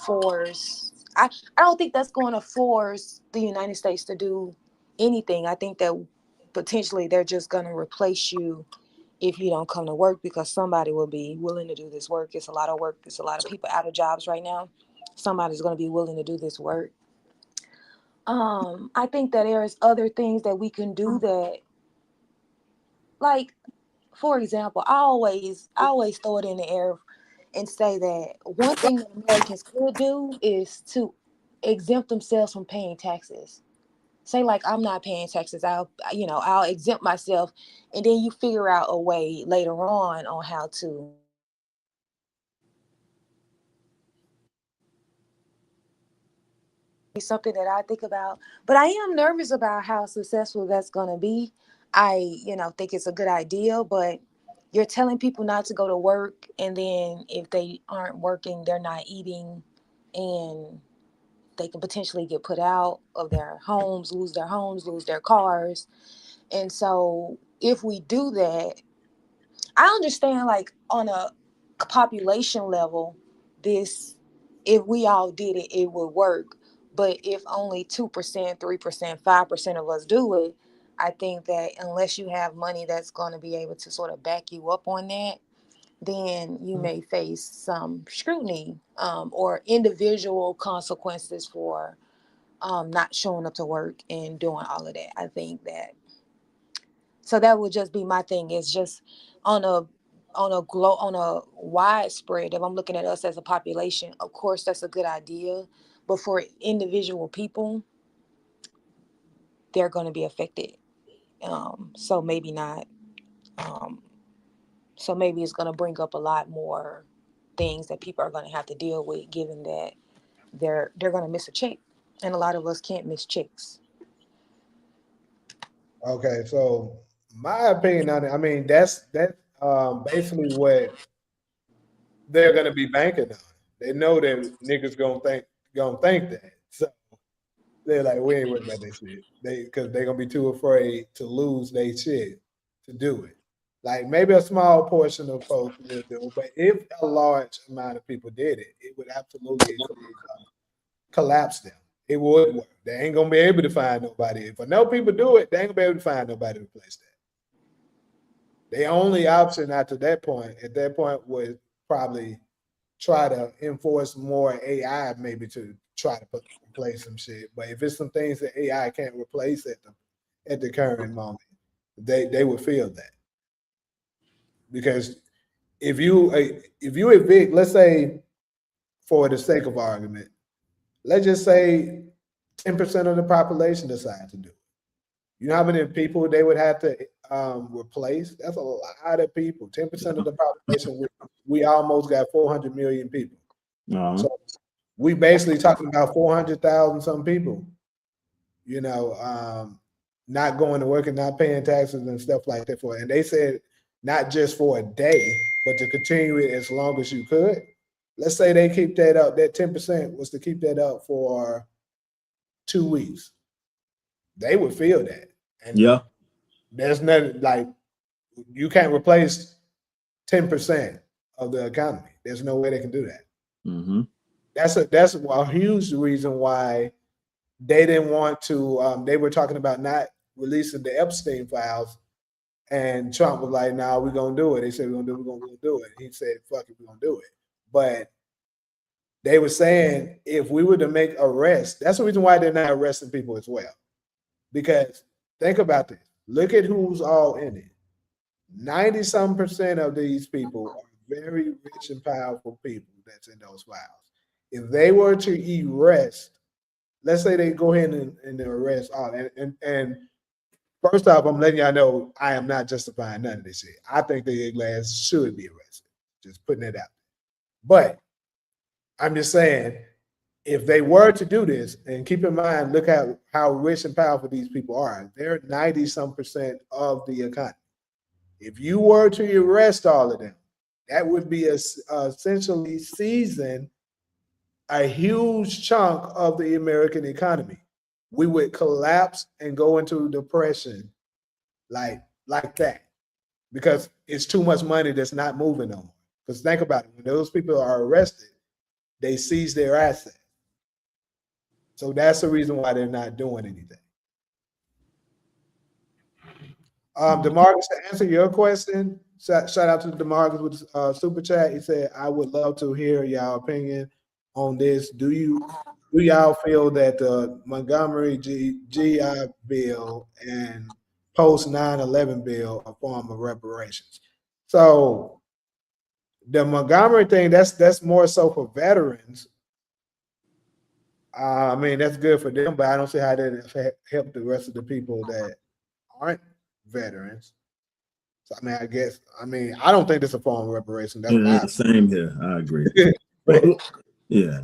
force, I don't think that's going to force the United States to do anything. I think that potentially they're just going to replace you if you don't come to work because somebody will be willing to do this work. It's a lot of work. It's a lot of people out of jobs right now. Somebody's going to be willing to do this work. I think that there's other things that we can do that, like, for example, I always throw it in the air and say that one thing that Americans could do is to exempt themselves from paying taxes. Say like I'm not paying taxes, I'll exempt myself, and then you figure out a way later on how to something that I think about. But I am nervous about how successful that's going to be. I think it's a good idea, but you're telling people not to go to work, and then if they aren't working, they're not eating, and they can potentially get put out of their homes, lose their cars. And so if we do that, I understand like on a population level, if we all did it, it would work. But if only 2%, 3%, 5% of us do it, I think that unless you have money that's going to be able to sort of back you up on that, then you may face some scrutiny or individual consequences for not showing up to work and doing all of that. I think that, so that would just be my thing. Is just on a widespread. If I'm looking at us as a population, of course that's a good idea, but for individual people, they're going to be affected. So maybe not. So maybe it's going to bring up a lot more things that people are going to have to deal with, given that they're going to miss a check, and a lot of us can't miss checks. Okay, so my opinion on it, I mean, that's basically what they're gonna be banking on. They know that niggas gonna think that. So they're like, we ain't worried about that shit. Because they're gonna be too afraid to lose their shit to do it. Like maybe a small portion of folks will do, but if a large amount of people did it, it would absolutely collapse them. It would work. They ain't gonna be able to find nobody. If enough people do it, they ain't gonna be able to find nobody to replace that. The only option after that point, at that point, would probably try to enforce more AI, maybe to try to replace some shit. But if it's some things that AI can't replace at the current moment, they would feel that because if you evict, let's say, for the sake of argument, let's just say 10% of the population decide to do it. You know how many people they would have to replace? That's a lot of people. 10% of the population, we almost got 400 million people. So we basically talking about 400,000 some people, you know, not going to work and not paying taxes and stuff like that for it. And they said not just for a day, but to continue it as long as you could. Let's say they keep that up, that 10% was to keep that up for 2 weeks. They would feel that. And Yeah. there's nothing like you can't replace 10% of the economy. There's no way they can do that. Mm-hmm. That's a huge reason why they didn't want to. They were talking about not releasing the Epstein files, and Trump was like, "No, we're gonna do it." They said, "We're gonna do it." He said, "Fuck it, we're gonna do it." But they were saying if we were to make arrests, that's the reason why they're not arresting people as well. Because think about this. Look at who's all in it. 90-some% of these people are very rich and powerful people that's in those files. If they were to arrest, let's say they go ahead and arrest all, and first off, I'm letting y'all know I am not justifying none of this shit. I think the glass should be arrested. Just putting it out. But I'm just saying, if they were to do this, and keep in mind, look at how rich and powerful these people are. They're 90-some% of the economy. If you were to arrest all of them, that would be essentially season a huge chunk of the American economy. We would collapse and go into depression like that because it's too much money that's not moving no more. Because think about it, when those people are arrested, they seize their assets. So that's the reason why they're not doing anything. DeMarcus, to answer your question, shout out to DeMarcus with super chat. He said, "I would love to hear y'all opinion on this. Do y'all feel that the Montgomery GI bill and post 9/11 bill are a form of reparations?" So the Montgomery thing, that's more so for veterans. I mean, that's good for them, but I don't see how that help the rest of the people that aren't veterans. So I mean, I don't think this is a form of reparation. That's Yeah, not same here. I agree. but Yeah.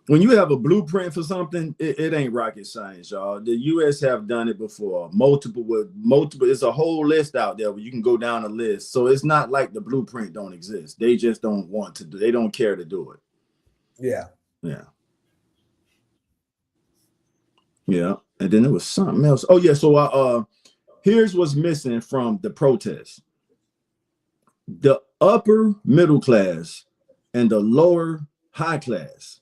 When you have a blueprint for something, it ain't rocket science, y'all. The U.S. have done it before. Multiple. It's a whole list out there where you can go down a list. So it's not like the blueprint don't exist. They just don't want to do. They don't care to do it. yeah. And then there was something else. Oh yeah. So here's what's missing from the protest. The upper middle class and the lower high class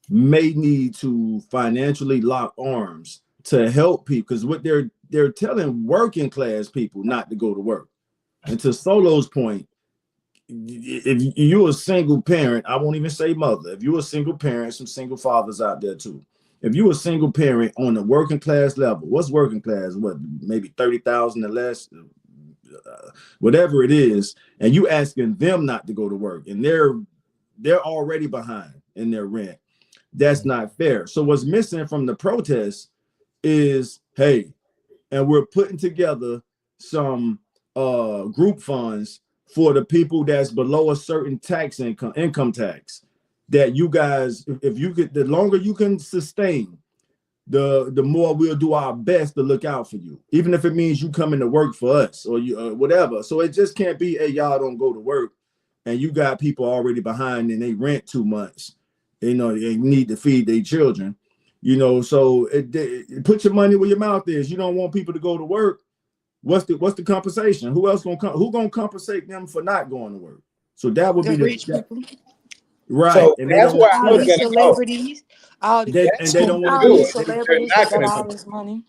may need to financially lock arms to help people, because what they're telling working class people not to go to work. And to Solo's point, if you're a single parent, I won't even say mother, if you're a single parent, some single fathers out there too. If you're a single parent on the working class level, what's working class? What, maybe 30,000 or less, whatever it is, and you asking them not to go to work, and they're already behind in their rent. That's not fair. So what's missing from the protest is, hey, and we're putting together some group funds for the people that's below a certain tax income tax, that you guys, if you could, the longer you can sustain, the more we'll do our best to look out for you, even if it means you coming to work for us or you whatever. So it just can't be, hey, y'all don't go to work and you got people already behind and they rent 2 months, you know, they need to feed their children, you know. So it put your money where your mouth is. You don't want people to go to work, what's the compensation? Who else gonna compensate them for not going to work? So that would The be rich people, right. So And they that's don't where I all was these going to go. celebrities, all these, they That's don't want to all do these it. They're celebrities not that got going to all come. this money.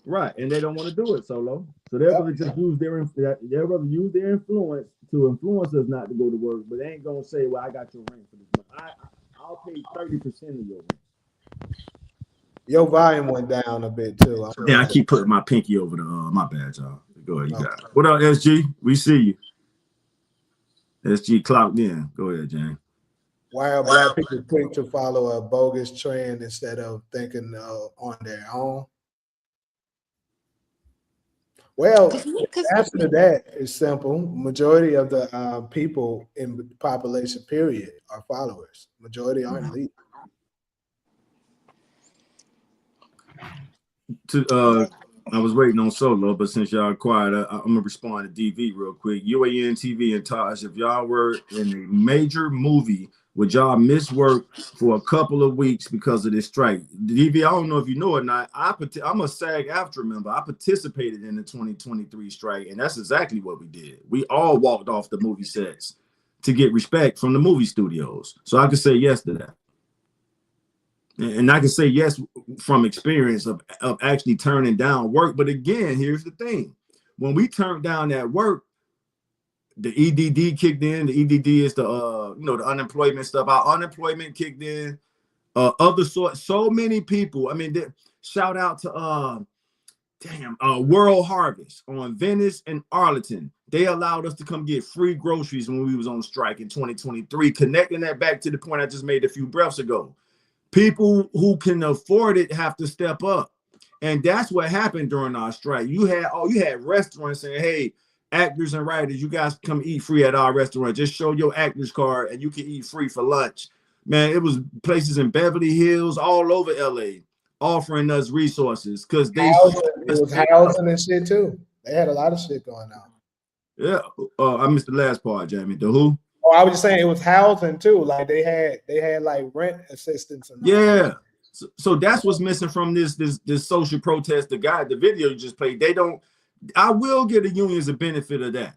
Right, and they don't want to do it, Solo. So they'll rather just use they'll rather use their influence to influence us not to go to work, but they ain't gonna say, "Well, I got your rent for this month. I'll pay 30% of your rent." Your volume went down a bit too. Yeah, I keep putting my pinky over the my bad, y'all. Go ahead, you No. got it. What up, SG? We see you. SG clocked in. Go ahead, Jane. Why are black people quick to follow a bogus trend instead of thinking on their own? Well, the Because answer to that is simple. Majority of the people in the population, period, are followers. Majority aren't leaders. I was waiting on Solo, but since y'all quiet, I'm gonna respond to DV real quick. UAN TV and Taj, if y'all were in a major movie, would y'all miss work for a couple of weeks because of this strike? DV, I don't know if you know or not. I'm a SAG-AFTRA member. I participated in the 2023 strike, and that's exactly what we did. We all walked off the movie sets to get respect from the movie studios. So I could say yes to that. And I can say yes from experience of actually turning down work. But again, here's the thing. When we turned down that work, the EDD kicked in. The EDD is the the unemployment stuff. Our unemployment kicked in. Other sorts, so many people. I mean, shout out to World Harvest on Venice and Arlington. They allowed us to come get free groceries when we was on strike in 2023. Connecting that back to the point I just made a few breaths ago. People who can afford it have to step up. And that's what happened during our strike. You had restaurants saying, hey, actors and writers, you guys come eat free at our restaurant. Just show your actors card and you can eat free for lunch. Man, it was places in Beverly Hills, all over LA, offering us resources because It was housing and shit too. They had a lot of shit going on. Yeah. I missed the last part, Jamie. The who? Oh, I was just saying it was housing too. Like they had like rent assistance and yeah. So that's what's missing from this social protest. The video you just played. I will give the unions a benefit of that.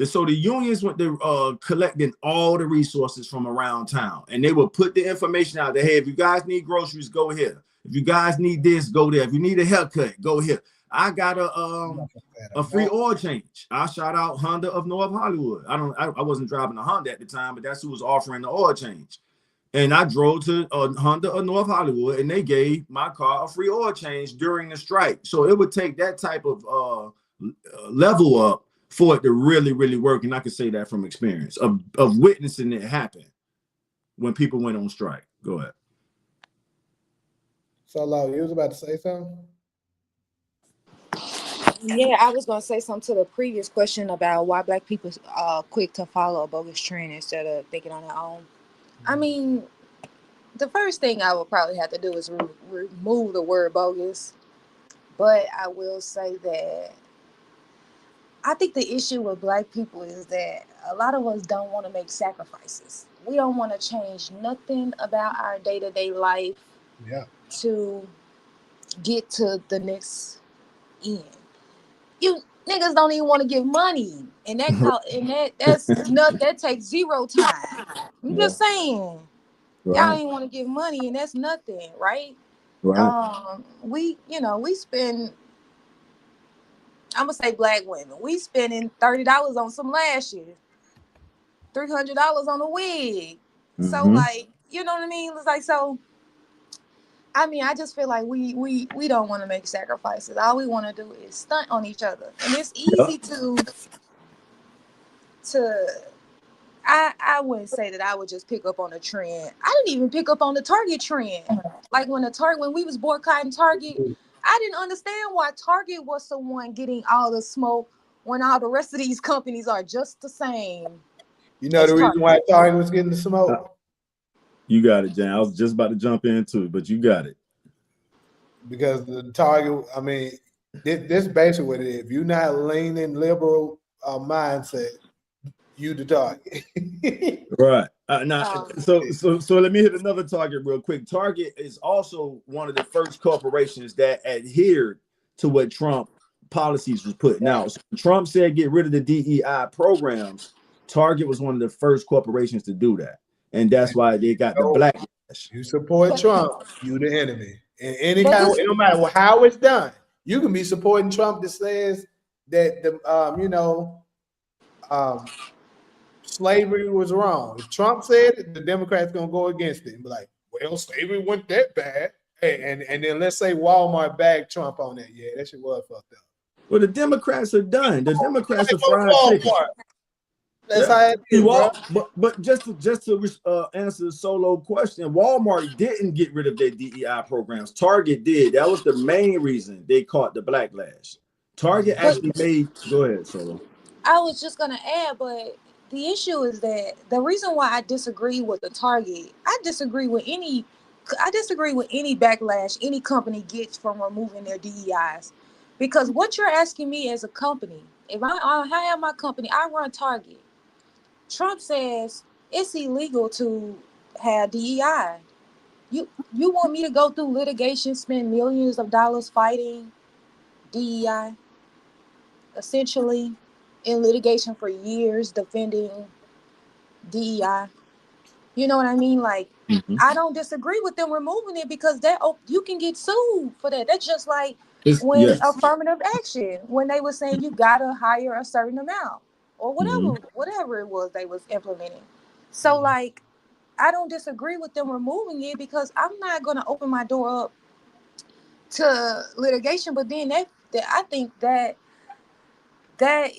So the unions went to collecting all the resources from around town, and they will put the information out there. Hey, if you guys need groceries, go here. If you guys need this, go there. If you need a haircut, go here. I got a free oil change. I shout out Honda of North Hollywood. I wasn't driving a Honda at the time, but that's who was offering the oil change. And I drove to Honda of North Hollywood, and they gave my car a free oil change during the strike. So it would take that type of level up for it to really, really work. And I can say that from experience of witnessing it happen when people went on strike. Go ahead. So, you was about to say something? yeah, I was gonna say something to the previous question about why black people quick to follow a bogus trend instead of thinking on their own. I mean, the first thing I would probably have to do is remove the word bogus. But I will say that I think the issue with black people is that a lot of us don't want to make sacrifices. We don't want to change nothing about our day-to-day life to get to the next end. You niggas don't even want to give money, and that takes zero time. I'm just saying, y'all don't even want to give money, and that's nothing, right? We spend. I'm gonna say black women. We spending $30 on some lashes, $300 on a wig. Mm-hmm. So like, you know what I mean? It's like, so. I mean, I just feel like we don't want to make sacrifices. All we want to do is stunt on each other, and it's easy to. I wouldn't say that I would just pick up on a trend. I didn't even pick up on the Target trend. Like when we was boycotting Target, I didn't understand why Target was the one getting all the smoke when all the rest of these companies are just the same. You know the reason why Target was getting the smoke? You got it, Jan. I was just about to jump into it, but you got it. Because the Target, I mean, this basically what it is. If you're not leaning liberal mindset, you the target. Right. So let me hit another target real quick. Target is also one of the first corporations that adhered to what Trump policies was put. Now, so Trump said get rid of the DEI programs. Target was one of the first corporations to do that, and that's why they got the backlash. You support Trump, you the enemy. In any But kind of this- way, no matter how it's done, you can be supporting Trump that says that the slavery was wrong. If Trump said it, the Democrats gonna go against it and be like, well, slavery wasn't that bad. Hey, and then let's say Walmart bagged Trump on that. Yeah, that shit was fucked up. Well, the Democrats are done. The Democrats are Go fried chicken. Walmart. That's Yeah. how it is, bro. But just to answer the solo question, Walmart didn't get rid of their DEI programs. Target did. That was the main reason they caught the backlash. Target actually made. Go ahead, Solo. I was just gonna add, but the issue is that the reason why I disagree with the Target, I disagree with any backlash any company gets from removing their DEIs, because what you're asking me as a company, if I have my company, I run Target. Trump says it's illegal to have DEI. You want me to go through litigation, spend millions of dollars fighting DEI, essentially in litigation for years defending DEI? You know what I mean? Like, I don't disagree with them removing it, because you can get sued for that. That's just like when affirmative action, when they were saying you gotta hire a certain amount or whatever it was they was implementing. So like, I don't disagree with them removing it, because I'm not gonna open my door up to litigation. But then that I think that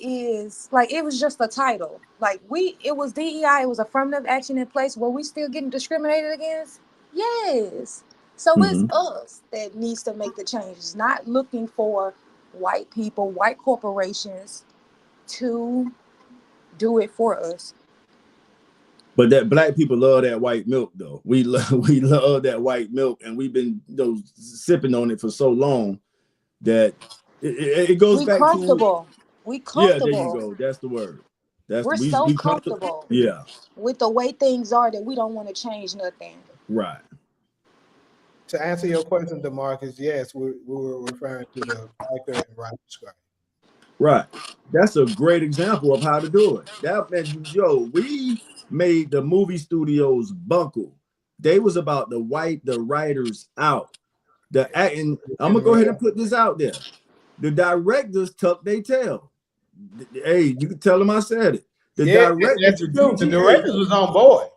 is like, it was just a title. Like, it was DEI, it was affirmative action in place. Were we still getting discriminated against? Yes. So it's us that needs to make the changes, not looking for white people, white corporations to do it for us. But that black people love that white milk, though. We love that white milk, and we've been sipping on it for so long that it goes back to. We comfortable. Yeah, there you go. That's the word. We're so comfortable. Yeah. With the way things are that we don't want to change nothing. Right. To answer your question, DeMarcus, yes, we were referring to the actor and writer strike. Right. That's a great example of how to do it. We made the movie studios buckle. They was about to wipe the writers out. And I'm gonna go ahead and put this out there. The directors tucked their tail. Hey, you can tell them I said it. The directors was on board.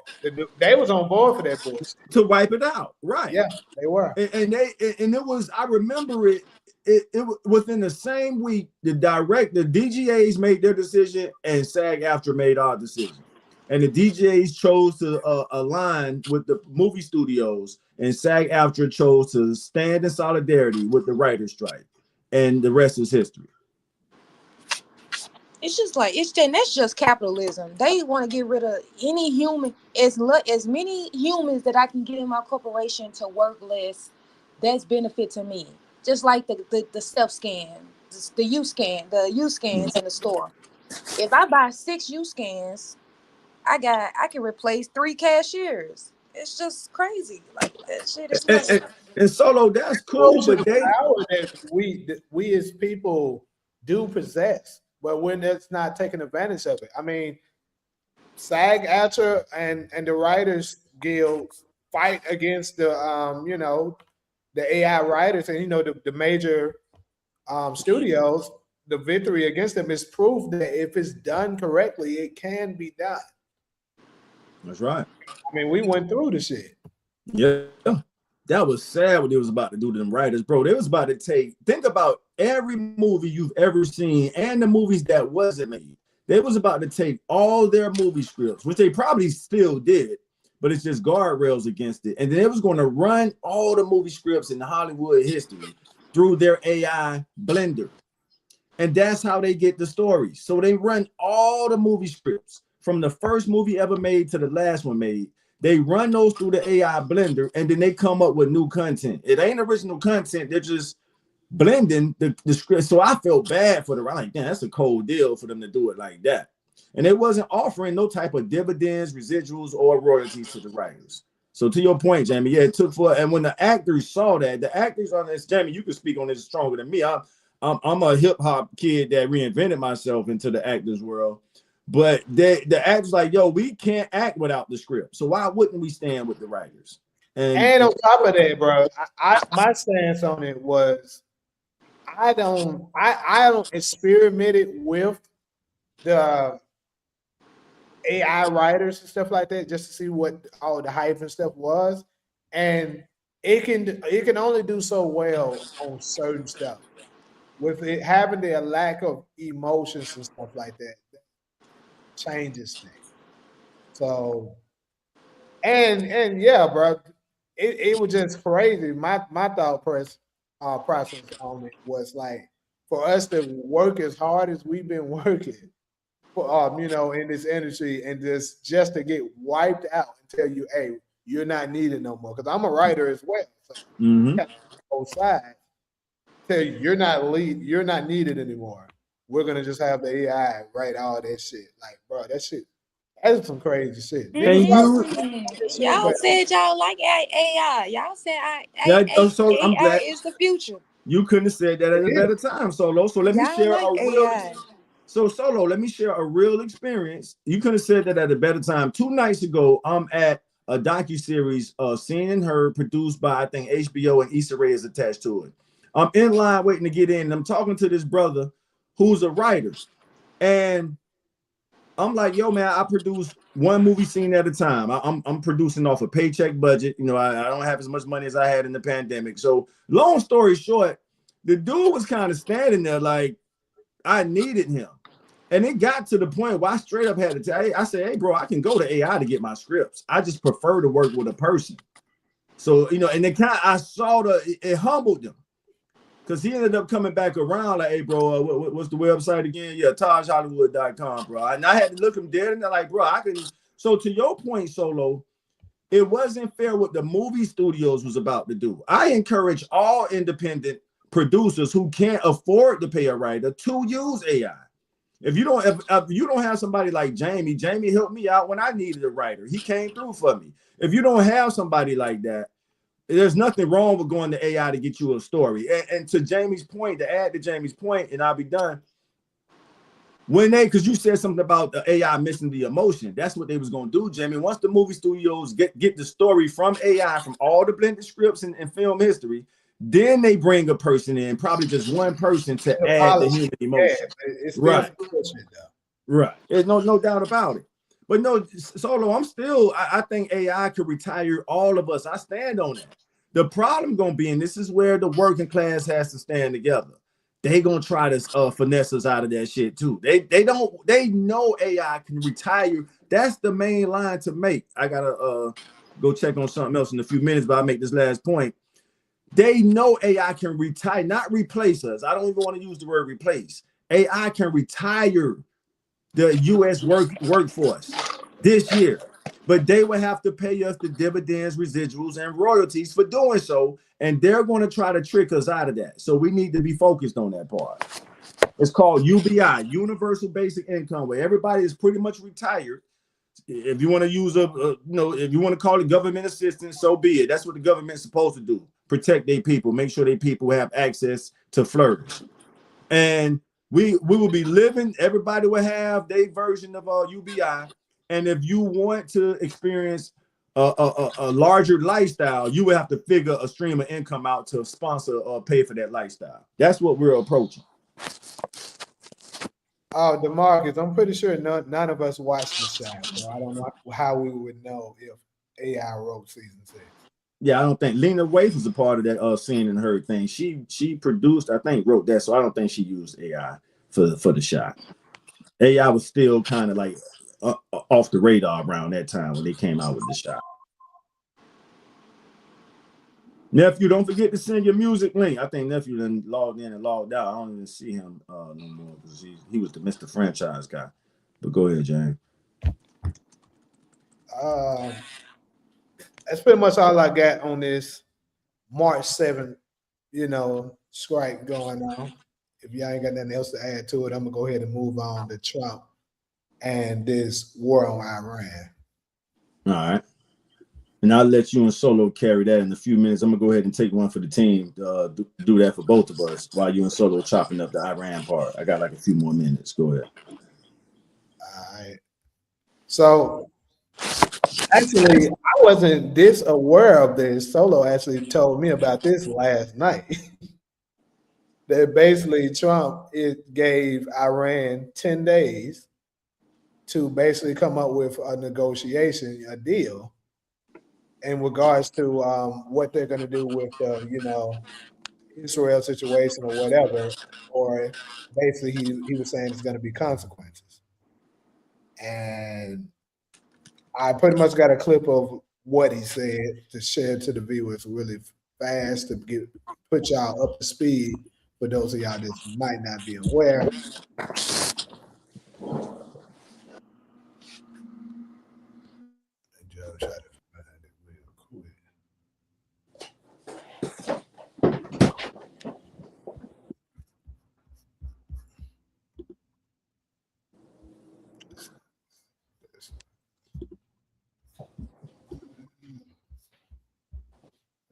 They was on board for that bullshit. To wipe it out, right? Yeah, they were. And it was. I remember it. It within the same week, the DGAs made their decision, and SAG-AFTRA made our decision. And the DGAs chose to align with the movie studios, and SAG-AFTRA chose to stand in solidarity with the writer's strike. And the rest is history. It's just like, that's just capitalism. They want to get rid of any human, as many humans that I can get in my corporation to work less. That's benefit to me. Just like the self-scan, the U-scans in the store. If I buy 6 U-scans, I can replace 3 cashiers. It's just crazy. Like, that shit is crazy. And Solo, that's cool, but power that we as people do possess, but when it's not taking advantage of it. I mean, SAG-AFTRA and the Writers Guild fight against the the AI writers and the major studios. The victory against them is proof that if it's done correctly, it can be done. That's right. I mean, we went through the shit. Yeah. That was sad what they was about to do to them writers, bro. They was about to think about every movie you've ever seen and the movies that wasn't made. They was about to take all their movie scripts, which they probably still did, but it's just guardrails against it. And then it was going to run all the movie scripts in Hollywood history through their AI blender. And that's how they get the stories. So they run all the movie scripts from the first movie ever made to the last one made. They run those through the AI blender, and then they come up with new content. It ain't original content. They're just blending the script. So I felt bad for them. I'm like, damn, that's a cold deal for them to do it like that. And it wasn't offering no type of dividends, residuals, or royalties to the writers. So to your point, Jamie, yeah, it took for, and when the actors saw that, the actors on this, Jamie, you can speak on this stronger than me. I'm I'm a hip hop kid that reinvented myself into the actors world. But the actors like, yo, we can't act without the script. So why wouldn't we stand with the writers? And on top of that, bro, my stance on it was I don't experiment it with the AI writers and stuff like that just to see what all the hype and stuff was. And it can only do so well on certain stuff. With it having the lack of emotions and stuff like that, changes things. So and yeah, bro, it was just crazy. My thought process on it was like for us to work as hard as we've been working for in this industry and just to get wiped out and tell you, hey, you're not needed no more. Because I'm a writer as well. So both sides tell you you're not needed anymore. We're gonna just have the AI write all that shit. Like, bro, that's some crazy shit. Niggas Y'all said y'all like AI. Y'all said so I'm glad AI is the future. you couldn't have said that at a better time, Solo. So let me share like a real. AI. So Solo, let me share a real experience. You could have said that at a better time. 2 nights ago, I'm at a docuseries, Seen and Heard, produced by I think HBO, and Issa Rae is attached to it. I'm in line waiting to get in, and I'm talking to this brother who's a writer, and I'm like, yo, man, I produce one movie scene at a time. I'm producing off a paycheck budget. You know, I don't have as much money as I had in the pandemic. So long story short, the dude was kind of standing there like I needed him. And it got to the point where I straight up had to tell, I said, hey, bro, I can go to AI to get my scripts. I just prefer to work with a person. So, you know, and I saw it humbled him. Because he ended up coming back around like, hey, bro, what's the website again? Yeah, TajHollywood.com, bro. And I had to look him dead and they're like, bro, I can. So to your point, Solo, it wasn't fair what the movie studios was about to do. I encourage all independent producers who can't afford to pay a writer to use AI. If you don't have somebody like Jamie helped me out when I needed a writer. He came through for me. If you don't have somebody like that, there's nothing wrong with going to AI to get you a story. And to Jamie's point, to add to Jamie's point, and I'll be done. Because you said something about the AI missing the emotion. That's what they was going to do, Jamie. Once the movie studios get the story from AI, from all the blended scripts and film history, then they bring a person in, probably just one person to add the human emotion. Yeah, it's right. Bullshit, though. Right. There's no doubt about it. But no, Solo, I think AI could retire all of us. I stand on that. The problem gonna be, and this is where the working class has to stand together. They gonna try to finesse us out of that shit too. They know AI can retire. That's the main line to make. I gotta go check on something else in a few minutes, but I'll make this last point. They know AI can retire, not replace us. I don't even want to use the word replace. AI can retire the U.S. workforce this year, but they will have to pay us the dividends, residuals, and royalties for doing so, and they're going to try to trick us out of that. So we need to be focused on that part. It's called UBI, Universal Basic Income, where everybody is pretty much retired. If you want to use if you want to call it government assistance, so be it. That's what the government's supposed to do: protect their people, make sure their people have access to flourish, and we will be living. Everybody will have their version of UBI, and if you want to experience a larger lifestyle, you will have to figure a stream of income out to sponsor or pay for that lifestyle. That's what we're approaching. Oh, DeMarcus, I'm pretty sure none of us watched the show, so I don't know how we would know if AI wrote season 6. Yeah, I don't think Lena Waithe was a part of that Seen and Heard thing. She produced, I think, wrote that, so I don't think she used AI for the shot. AI was still kind of like off the radar around that time when they came out with the shot. Nephew, don't forget to send your music link. I think Nephew then logged in and logged out. I don't even see him no more because he was the Mr. Franchise guy. But go ahead, James. That's pretty much all I got on this March 7th, strike going on. If y'all ain't got nothing else to add to it, I'm gonna go ahead and move on to Trump and this war on Iran. All right. And I'll let you and Solo carry that in a few minutes. I'm gonna go ahead and take one for the team. Do that for both of us while you and Solo chopping up the Iran part. I got like a few more minutes. Go ahead. All right. So actually, I wasn't this aware of this. Solo actually told me about this last night. That basically Trump gave Iran 10 days to basically come up with a negotiation, a deal in regards to what they're going to do with Israel situation or whatever, or basically he was saying it's going to be consequences. And I pretty much got a clip of what he said to share to the viewers really fast to put y'all up to speed for those of y'all that might not be aware. Joe tried to find it real quick.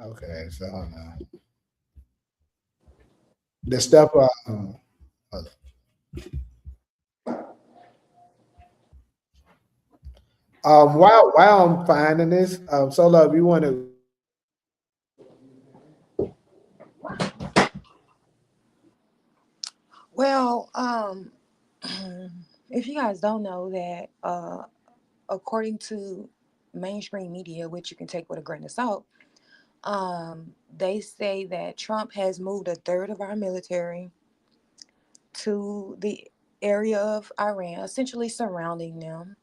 Okay, so the stuff. While I'm finding this, Solo, if you want to. Well, if you guys don't know that, according to mainstream media, which you can take with a grain of salt, they say that Trump has moved a third of our military to the area of Iran, essentially surrounding them.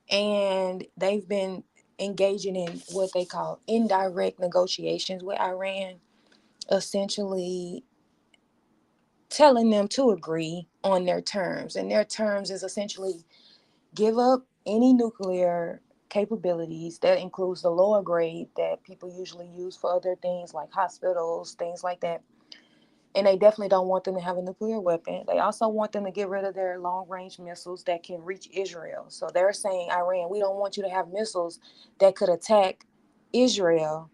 And they've been engaging in what they call indirect negotiations with Iran, essentially telling them to agree on their terms. And their terms is essentially give up any nuclear capabilities. That includes the lower grade that people usually use for other things like hospitals, things like that. And they definitely don't want them to have a nuclear weapon. They also want them to get rid of their long-range missiles that can reach Israel. So they're saying, Iran, we don't want you to have missiles that could attack Israel.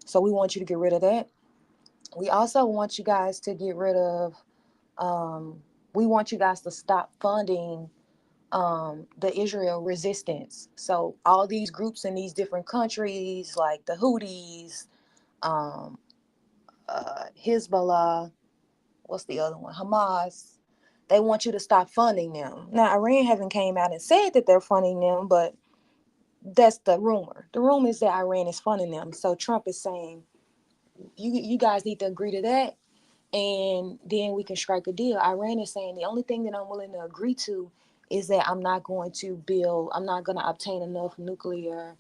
So we want you to get rid of that. We also want you guys to get rid of, we want you guys to stop funding the Israel resistance. So all these groups in these different countries, like the Houthis, um, Hezbollah, what's the other one? Hamas. They want you to stop funding them. Now, Iran haven't came out and said that they're funding them, but that's the rumor. The rumor is that Iran is funding them. So Trump is saying, you guys need to agree to that, and then we can strike a deal. Iran is saying the only thing that I'm willing to agree to is that I'm not going to obtain enough nuclear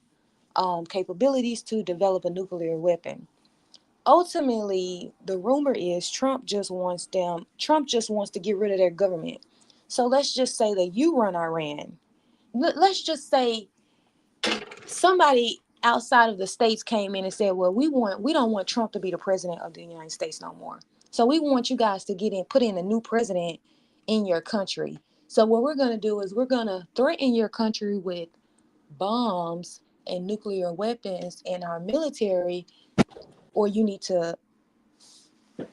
capabilities to develop a nuclear weapon. Ultimately, the rumor is Trump just wants to get rid of their government. So let's just say that you run Iran. Let's just say somebody outside of the states came in and said, well, we don't want Trump to be the president of the United States no more. So we want you guys to put in a new president in your country. So what we're going to do is we're going to threaten your country with bombs and nuclear weapons and our military, or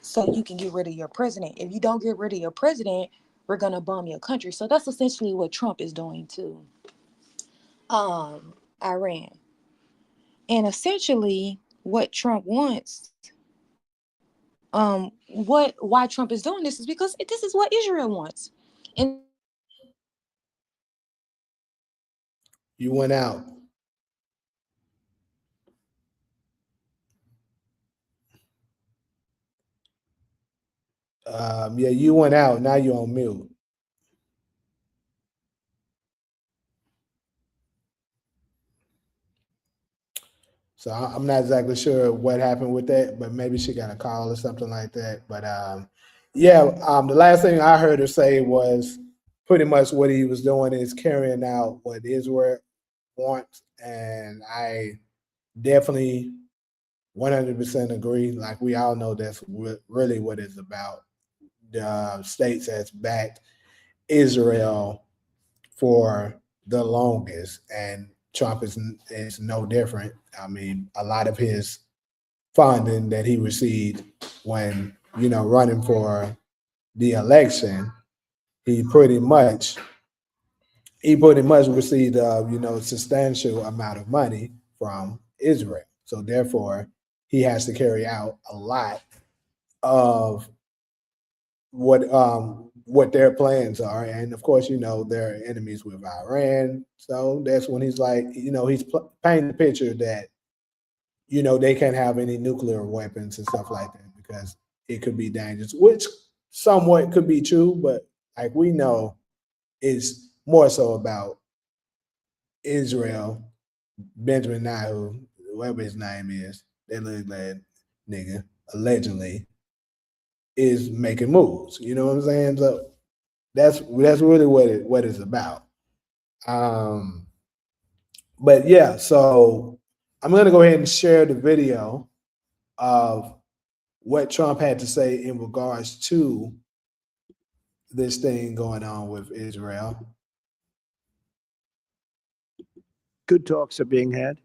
so you can get rid of your president. If you don't get rid of your president, we're going to bomb your country. So that's essentially what Trump is doing to Iran. And essentially what Trump wants, why Trump is doing this is because this is what Israel wants. And You went out. Yeah, you went out. Now you're on mute. So I'm not exactly sure what happened with that, but maybe she got a call or something like that. But the last thing I heard her say was pretty much what he was doing is carrying out what Israel wants, and I definitely 100% agree. Like we all know, that's really what it's about. The states has backed Israel for the longest, and Trump is no different. I mean, a lot of his funding that he received when, running for the election, he pretty much received substantial amount of money from Israel. So therefore, he has to carry out a lot of what their plans are, and of course, they're enemies with Iran. So that's when he's like, he's painting the picture that they can't have any nuclear weapons and stuff like that because it could be dangerous, which somewhat could be true, but like we know, it's more so about Israel, Benjamin Netanyahu, whatever his name is, that little bad nigga, allegedly, is making moves. You know what I'm saying? So that's really what it's about. But yeah, so I'm gonna go ahead and share the video of what Trump had to say in regards to this thing going on with Israel. Good talks are being had.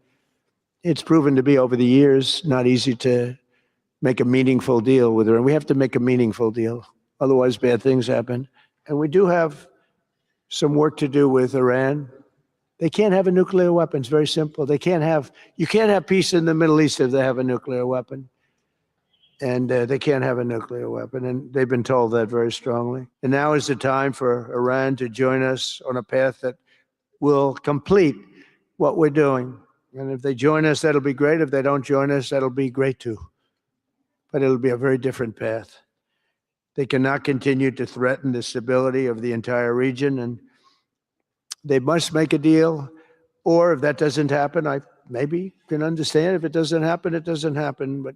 It's proven to be over the years not easy to make a meaningful deal with Iran. We have to make a meaningful deal. Otherwise, bad things happen. And we do have some work to do with Iran. They can't have a nuclear weapon. It's very simple. You can't have peace in the Middle East if they have a nuclear weapon. And they can't have a nuclear weapon. And they've been told that very strongly. And now is the time for Iran to join us on a path that will complete what we're doing. And if they join us, that'll be great. If they don't join us, that'll be great too. But it'll be a very different path. They cannot continue to threaten the stability of the entire region, and they must make a deal. Or if that doesn't happen, I maybe can understand. If it doesn't happen, it doesn't happen. But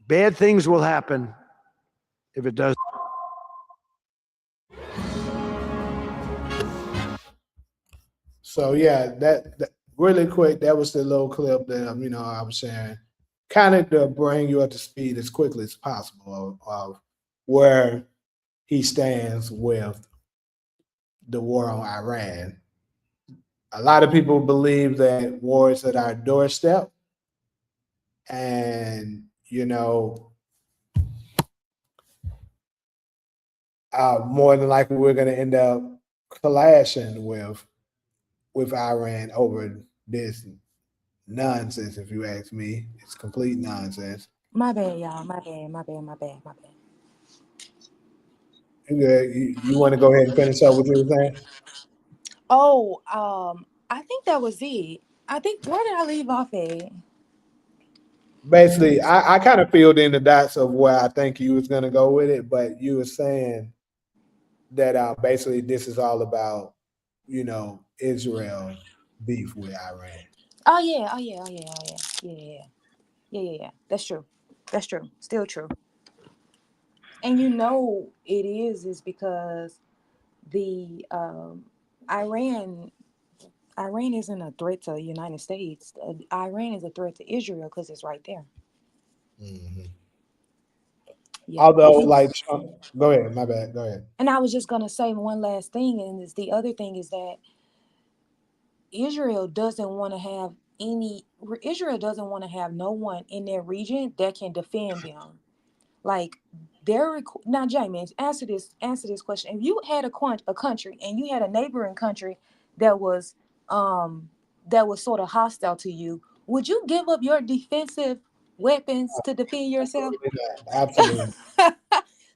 bad things will happen if it does. So yeah, that really quick, that was the little clip that I was sharing, kind of to bring you up to speed as quickly as possible of where he stands with the war on Iran. A lot of people believe that war is at our doorstep, and more than likely we're going to end up clashing with Iran over this nonsense. If you ask me, it's complete nonsense. My bad, y'all. My bad. You want to go ahead and finish up what you were saying? Oh, I think that was it. I think, where did I leave off at? Basically, I kind of filled in the dots of where I think you was gonna go with it, but you were saying that basically this is all about Israel beef with Iran. Oh yeah. That's true. Still true. And it is because the Iran isn't a threat to the United States. Iran is a threat to Israel because it's right there. Mm-hmm. Yeah. Although, like, go ahead. My bad. Go ahead. And I was just gonna say one last thing, and the other thing is that Israel doesn't want to have no one in their region that can defend them. Like now, Jamie, answer this question. If you had a country and you had a neighboring country that was sort of hostile to you, would you give up your defensive weapons to defend yourself? Absolutely.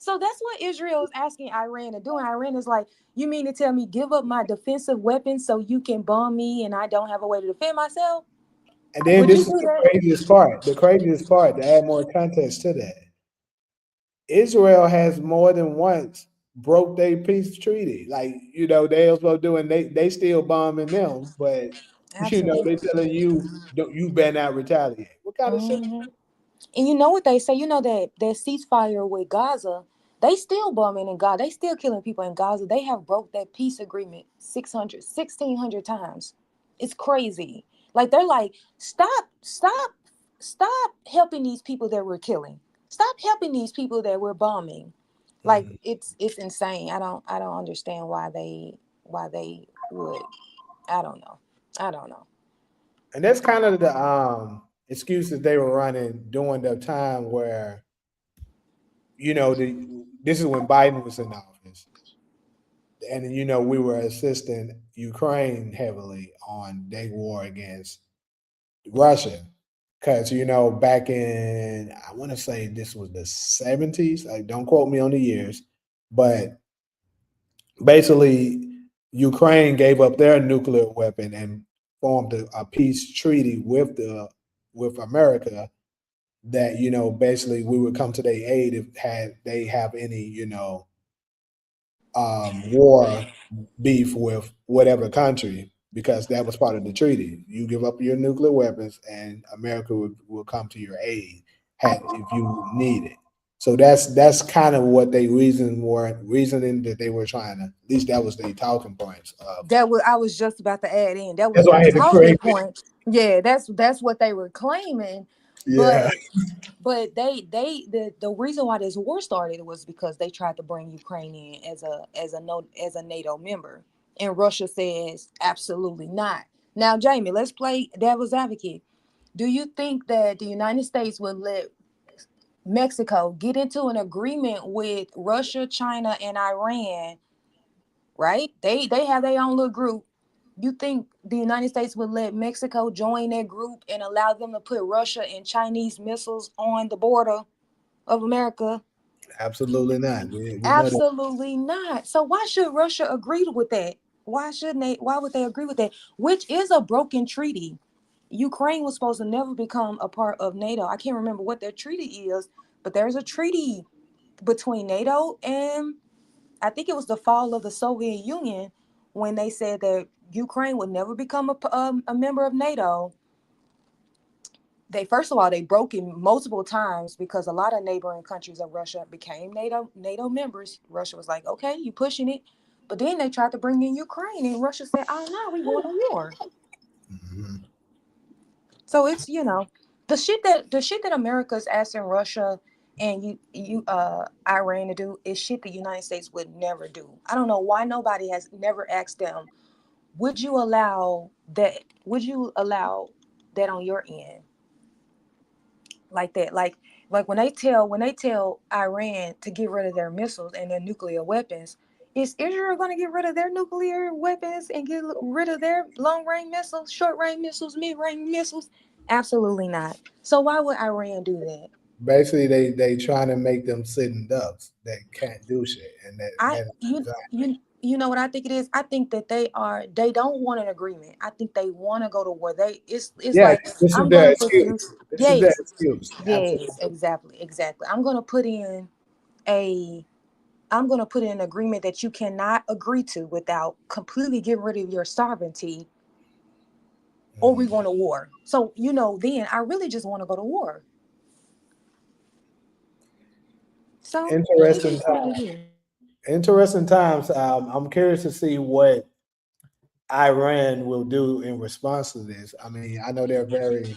So that's what Israel is asking Iran to do. And Iran is like, you mean to tell me give up my defensive weapons so you can bomb me and I don't have a way to defend myself? And then Would this you is do the that? craziest part. The craziest part, to add more context to that, Israel has more than once broke their peace treaty. Like, they also doing they still bombing them, but Absolutely. they telling you you better not retaliate. What kind of shit? Mm-hmm. And you know what they say, that ceasefire with Gaza, they still bombing in Gaza. They still killing people in Gaza. They have broke that peace agreement 1,600 times. It's crazy. Like, they're like, stop helping these people that we're killing. Stop helping these people that we're bombing. Like, it's insane. I don't understand why they would. I don't know. I don't know. And that's kind of the excuses they were running during the time where this is when Biden was in office, and we were assisting Ukraine heavily on their war against Russia, because back in, I want to say this was the 70s. Like, don't quote me on the years, but basically Ukraine gave up their nuclear weapon and formed a peace treaty with America, that basically we would come to their aid if had they have any war beef with whatever country, because that was part of the treaty. You give up your nuclear weapons, and America will come to your aid if you need it. So that's kind of what they reasoning that they were trying to. At least that was their talking points. I was just about to add in. That was That's why I their had to talking create it. point. Yeah, that's what they were claiming. Yeah, But the reason why this war started was because they tried to bring Ukraine in as a NATO member, and Russia says absolutely not. Now, Jamie, let's play devil's advocate. Do you think that the United States would let Mexico get into an agreement with Russia, China, and Iran? Right? They have their own little group. You think the United States would let Mexico join that group and allow them to put Russia and Chinese missiles on the border of America? absolutely not. We know that. Absolutely not. So why should Russia agree with that? Why shouldn't they? Why would they agree with that? Which is a broken treaty. Ukraine was supposed to never become a part of NATO. I can't remember what their treaty is, but there's a treaty between NATO and, I think it was the fall of the Soviet Union, when they said that Ukraine would never become a member of NATO. They, first of all, they broke it multiple times because a lot of neighboring countries of Russia became NATO members. Russia was like, okay, you pushing it. But then they tried to bring in Ukraine, and Russia said, oh no, we going to war. Mhm. So it's, the shit that America's asking Russia and Iran to do is shit the United States would never do. I don't know why nobody has never asked them, would you allow that? Would you allow that on your end? Like that, like when they tell Iran to get rid of their missiles and their nuclear weapons, is Israel going to get rid of their nuclear weapons and get rid of their long range missiles, short range missiles, mid range missiles? Absolutely not. So why would Iran do that? Basically, they trying to make them sitting ducks that can't do shit, and I that you you know what I think it is? I think that they don't want an agreement. I think they want to go to war. It's yeah, like, this is I'm their gonna put excuse. you. This is their Yes, excuse. Absolutely. yes, exactly. A I'm going to put in an agreement that you cannot agree to without completely getting rid of your sovereignty, or we're going to war. So, then I really just want to go to war. So it Interesting is what time. it is. Interesting times. I'm curious to see what Iran will do in response to this. I mean, I know they're very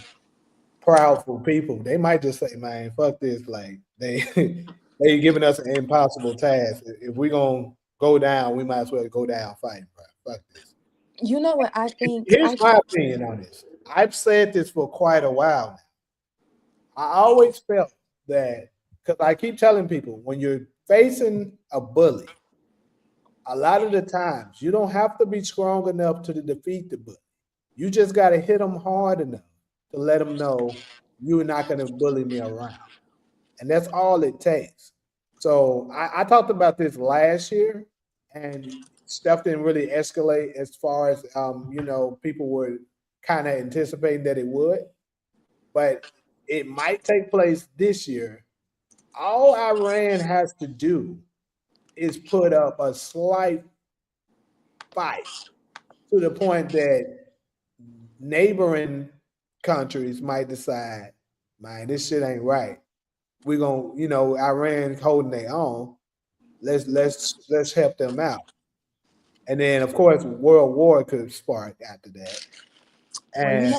proudful people. They might just say, "Man, fuck this!" Like they they giving us an impossible task. If we're gonna go down, we might as well go down fighting, bro. Fuck this. You know what I think? Here's my opinion on this. I've said this for quite a while now. I always felt that, because I keep telling people, when you're facing a bully, a lot of the times you don't have to be strong enough to defeat the bully. You just got to hit them hard enough to let them know you're not going to bully me around. And that's all it takes. So I talked about this last year, and stuff didn't really escalate as far as people were kind of anticipating that it would, but it might take place this year. All Iran has to do is put up a slight fight, to the point that neighboring countries might decide, man, this shit ain't right. We're gonna, Iran holding their own. Let's help them out. And then of course World War could spark after that. Well, And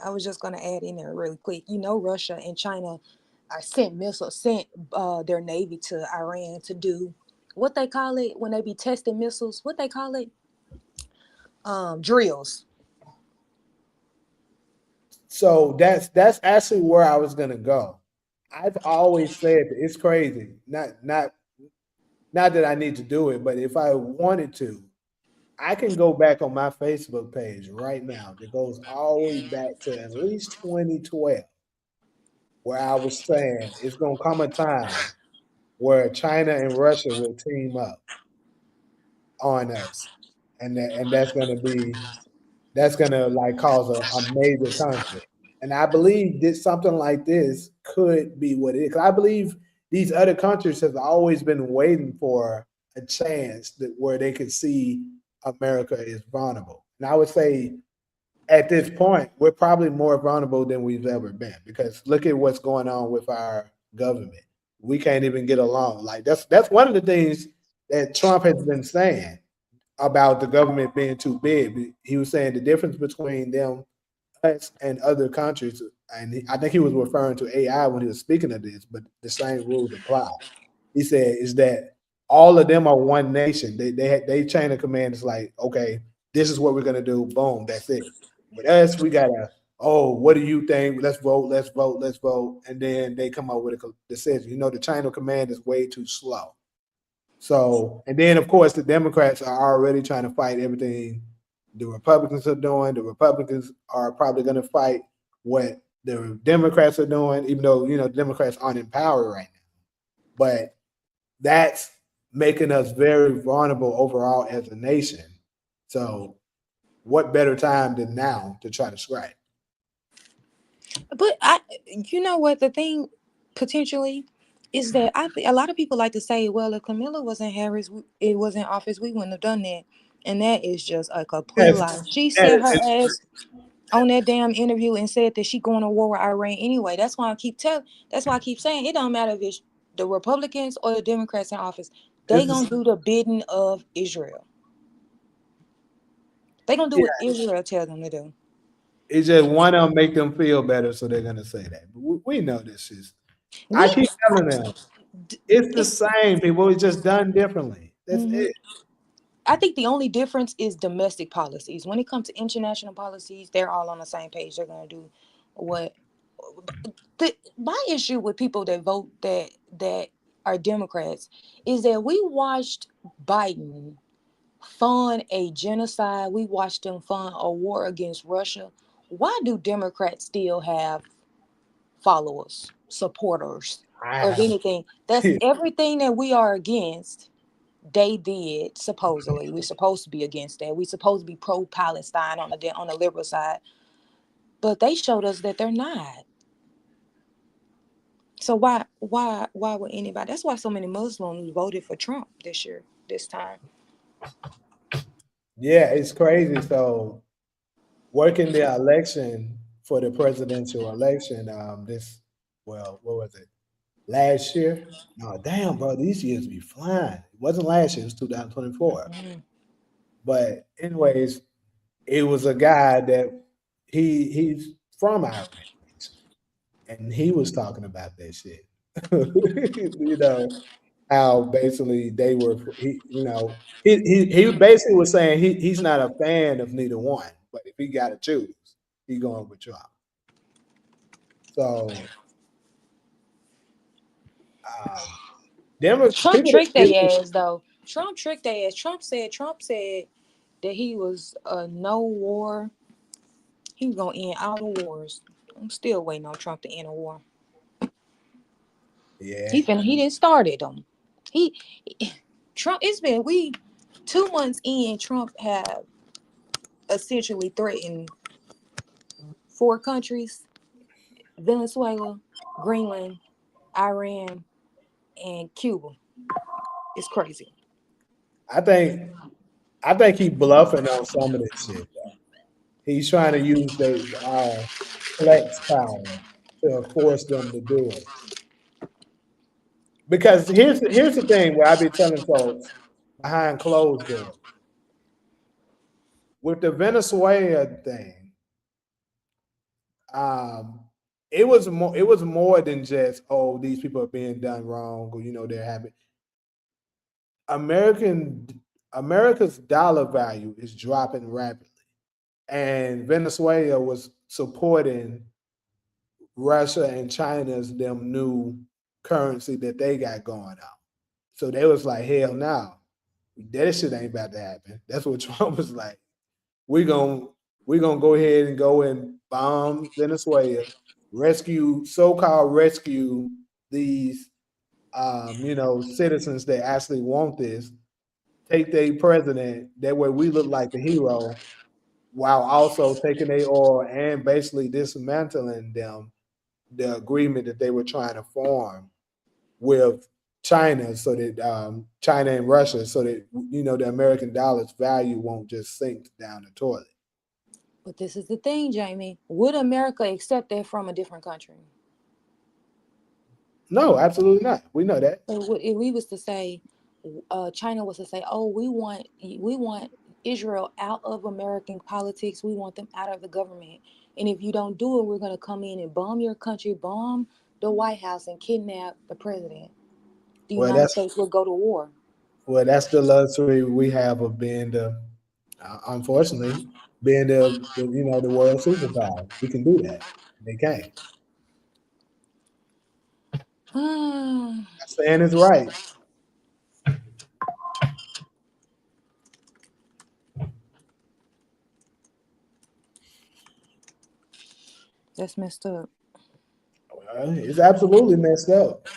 I was just going to add in there really quick. Russia and China sent their navy to Iran to do what they call it when they be testing missiles. What they call it? drills. So that's actually where I was gonna go. I've always said that it's crazy. Not that I need to do it, but if I wanted to, I can go back on my Facebook page right now. That goes all the way back to at least 2012, where I was saying it's gonna come a time where China and Russia will team up on us, and that's gonna like cause a major conflict. And I believe that something like this could be what it is. 'Cause I believe these other countries have always been waiting for a chance that where they could see America is vulnerable. And I would say at this point, we're probably more vulnerable than we've ever been because look at what's going on with our government. We can't even get along. Like that's one of the things that Trump has been saying about the government being too big. He was saying the difference between them, us, and other countries, and I think he was referring to AI when he was speaking of this, but the same rules apply. He said is that all of them are one nation. They chain of command is like, okay, this is what we're gonna do. Boom, that's it. With us, we gotta. Oh, what do you think? Let's vote. Let's vote. Let's vote. And then they come up with a decision. You know, the chain of command is way too slow. So, and then of course the Democrats are already trying to fight everything the Republicans are doing. The Republicans are probably going to fight what the Democrats are doing, even though the Democrats aren't in power right now. But that's making us very vulnerable overall as a nation. So, what better time than now to try to strike? But you know what the thing potentially is that a lot of people like to say, well, if Camilla was in Harris, it was in office, we wouldn't have done that, and that is just a complete Yes, lie. She that said her is- ass on that damn interview and said that she going to war with Iran anyway. That's why I keep saying it don't matter if it's the Republicans or the Democrats in office. They it's gonna do the bidding of Israel. They gonna do yeah, what Israel tell them to do. it's just one of them make them feel better, so they're gonna say that. But we know this is. I We keep telling them it's the it's same people. It's just done differently. That's mhm. it. I think the only difference is domestic policies. When it comes to international policies, they're all on the same page. They're going to do what my issue with people that vote that are Democrats is that we watched Biden fund a genocide. We watched him fund a war against Russia. Why do Democrats still have followers, supporters, or I, anything? That's everything that we are against they did supposedly. We're supposed to be against that. We're supposed to be pro-Palestine on the liberal side, but they showed us that they're not. So why would anybody? That's why so many Muslims voted for Trump this time. yeah, it's crazy. So working the election for the presidential election, what was it? Last year? No, damn, bro, these years be flying. It wasn't last year, it was 2024. Mhm. But anyways, it was a guy that he's from Iran, and he was talking about that shit. How basically they were he basically was saying he's not a fan of neither one, but if he got to choose, he going with Trump. So um, Trump people, tricked their ass though. Trump tricked their ass. Trump said that he was no war. He was gonna end all the wars. I'm still waiting on Trump to end a war. yeah, He didn't start it them. He Trump. It's been we 2 months in. Trump have essentially threatened 4 countries: Venezuela, Greenland, Iran, and Cuba. It's crazy. I think I think he bluffing on some of this shit. He's trying to use our flex power to force them to do it. Because here's the thing where I be telling folks behind closed doors with the Venezuela thing. Um, it was more than just these people are being done wrong or they're having American America's dollar value is dropping rapidly, and Venezuela was supporting Russia and China's them new currency that they got going on. So they was like, hell no, that shit ain't about to happen. That's what Trump was like. We're gonna we're gonna go ahead and go and bomb Venezuela, so-called rescue these citizens that actually want this, take their president, that way we look like the hero, while also taking their oil and basically dismantling them the agreement that they were trying to form with China, so that China and Russia, so that the American dollar's value won't just sink down the toilet. But this is the thing, Jamie. Would America accept that from a different country? No, absolutely not. We know that. So if we was to say, China was to say, "Oh, we want Israel out of American politics. We want them out of the government. And if you don't do it, we're going to come in and bomb your country, bomb the White House, and kidnap the president." The Well, United States will go to war. Well, that's the luxury we have of being unfortunately, being the world superpower. We can do that. They can't. I'm saying it's right. That's messed up. It's absolutely messed up.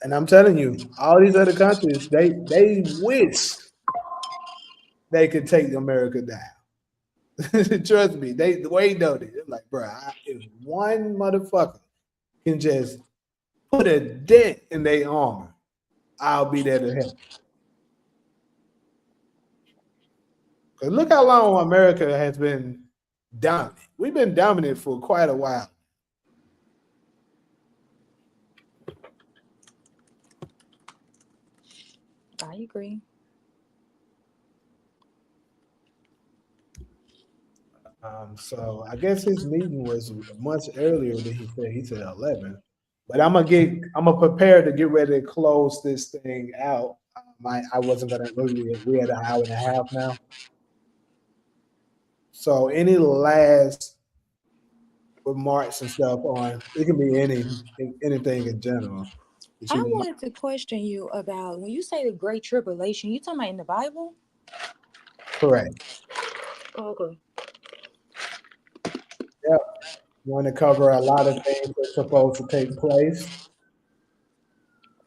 And I'm telling you, all these other countries, they wish they could take America down. Trust me, they know this. They're like, bro, if one motherfucker can just put a dent in their armor, I'll be there to help. Because look how long America has been dominant. We've been dominant for quite a while. I agree. So I guess his meeting was much earlier than he said. He said 11. But I'm gonna prepare to get ready to close this thing out. I wasn't gonna. We had an hour and a half now. So any last remarks and stuff on it can be anything in general. I wanted to question you about when you say the Great Tribulation. You talking about in the Bible? Correct. Oh, okay. Yep. Want to cover a lot of things that's supposed to take place.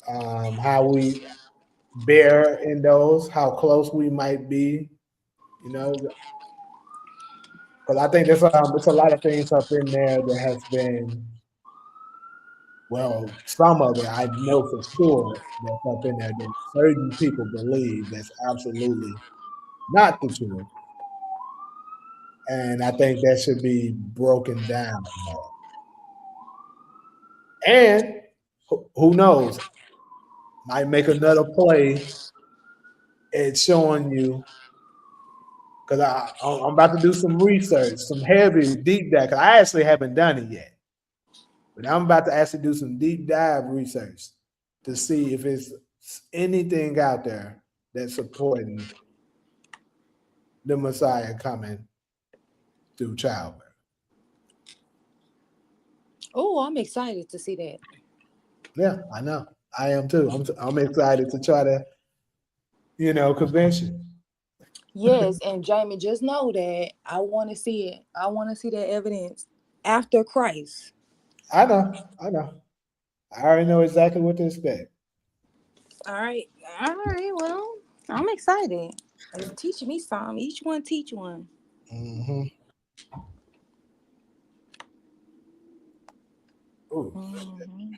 How we bear in those, how close we might be, because I think there's a lot of things up in there that has been, well, some of it I know for sure that's up in there that certain people believe that's absolutely not the truth, and I think that should be broken down more. And who knows, might make another play at showing you. Because I'm about to do some research, some heavy deep dive. Because I actually haven't done it yet, but I'm about to actually do some deep dive research to see if it's anything out there that's supporting the Messiah coming through childbirth. Oh, I'm excited to see that. Yeah, I know. I am too. I'm excited to try to, convince you. Yes, and Jamie, just know that I want to see it. I want to see that evidence after Christ. I know. I already know exactly what to expect. All right. Well, I'm excited. It's teaching me something. Each one teach one. Mm-hmm. Mm-hmm.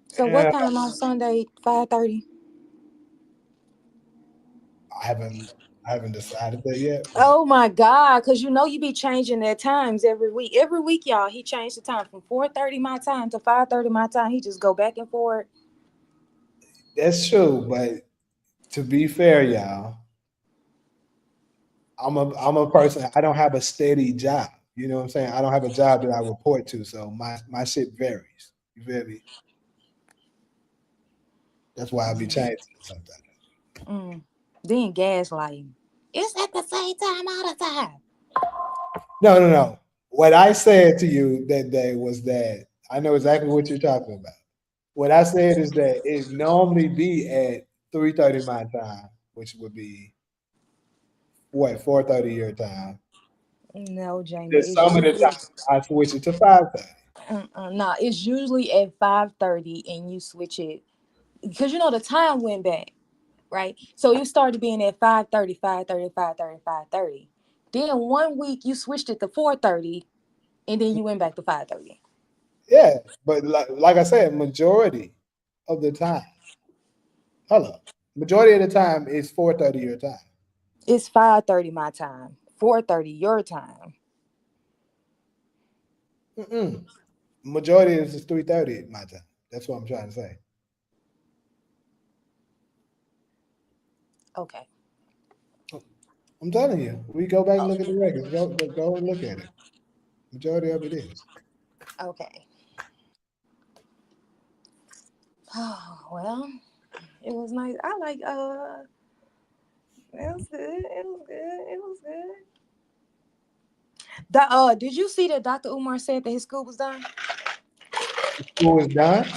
So what time on Sunday? 5:30. I haven't decided that yet. Oh my God! Because you be changing their times every week. Every week, y'all, he changed the time from 4:30 my time to 5:30 my time. He just go back and forth. That's true, but to be fair, y'all, I'm a person. I don't have a steady job. You know what I'm saying? I don't have a job that I report to, so my shit varies. You feel me? That's why I be changing sometimes. Then gaslighting. It's at the same time all the time. No. What I said to you that day was that I know exactly what you're talking about. What I said is that it normally be at 3:30 my time, which would be what 4:30 your time. No, Jamie. There's It's some of the usually time I switch it to 5:30. nah, it's usually at 5:30 and you switch it. Because the time went back, right? So you started being at 5:30, 5:30, 5:30, 5:30. Then 1 week you switched it to 4:30 and then you went back to 5:30. Yeah, but like I said, majority of the time. Hello. Majority of the time is 4:30 your time. It's 5:30 my time, 4:30 your time. Majority is 3:30 my time. That's what I'm trying to say. Okay. I'm telling you, we go back and look at the records. Go and look at it. Majority of it is. Okay. Oh, well, it was nice. I like it was good. It was good. It was good. Did you see that Dr. Umar said that his school was done? School is done.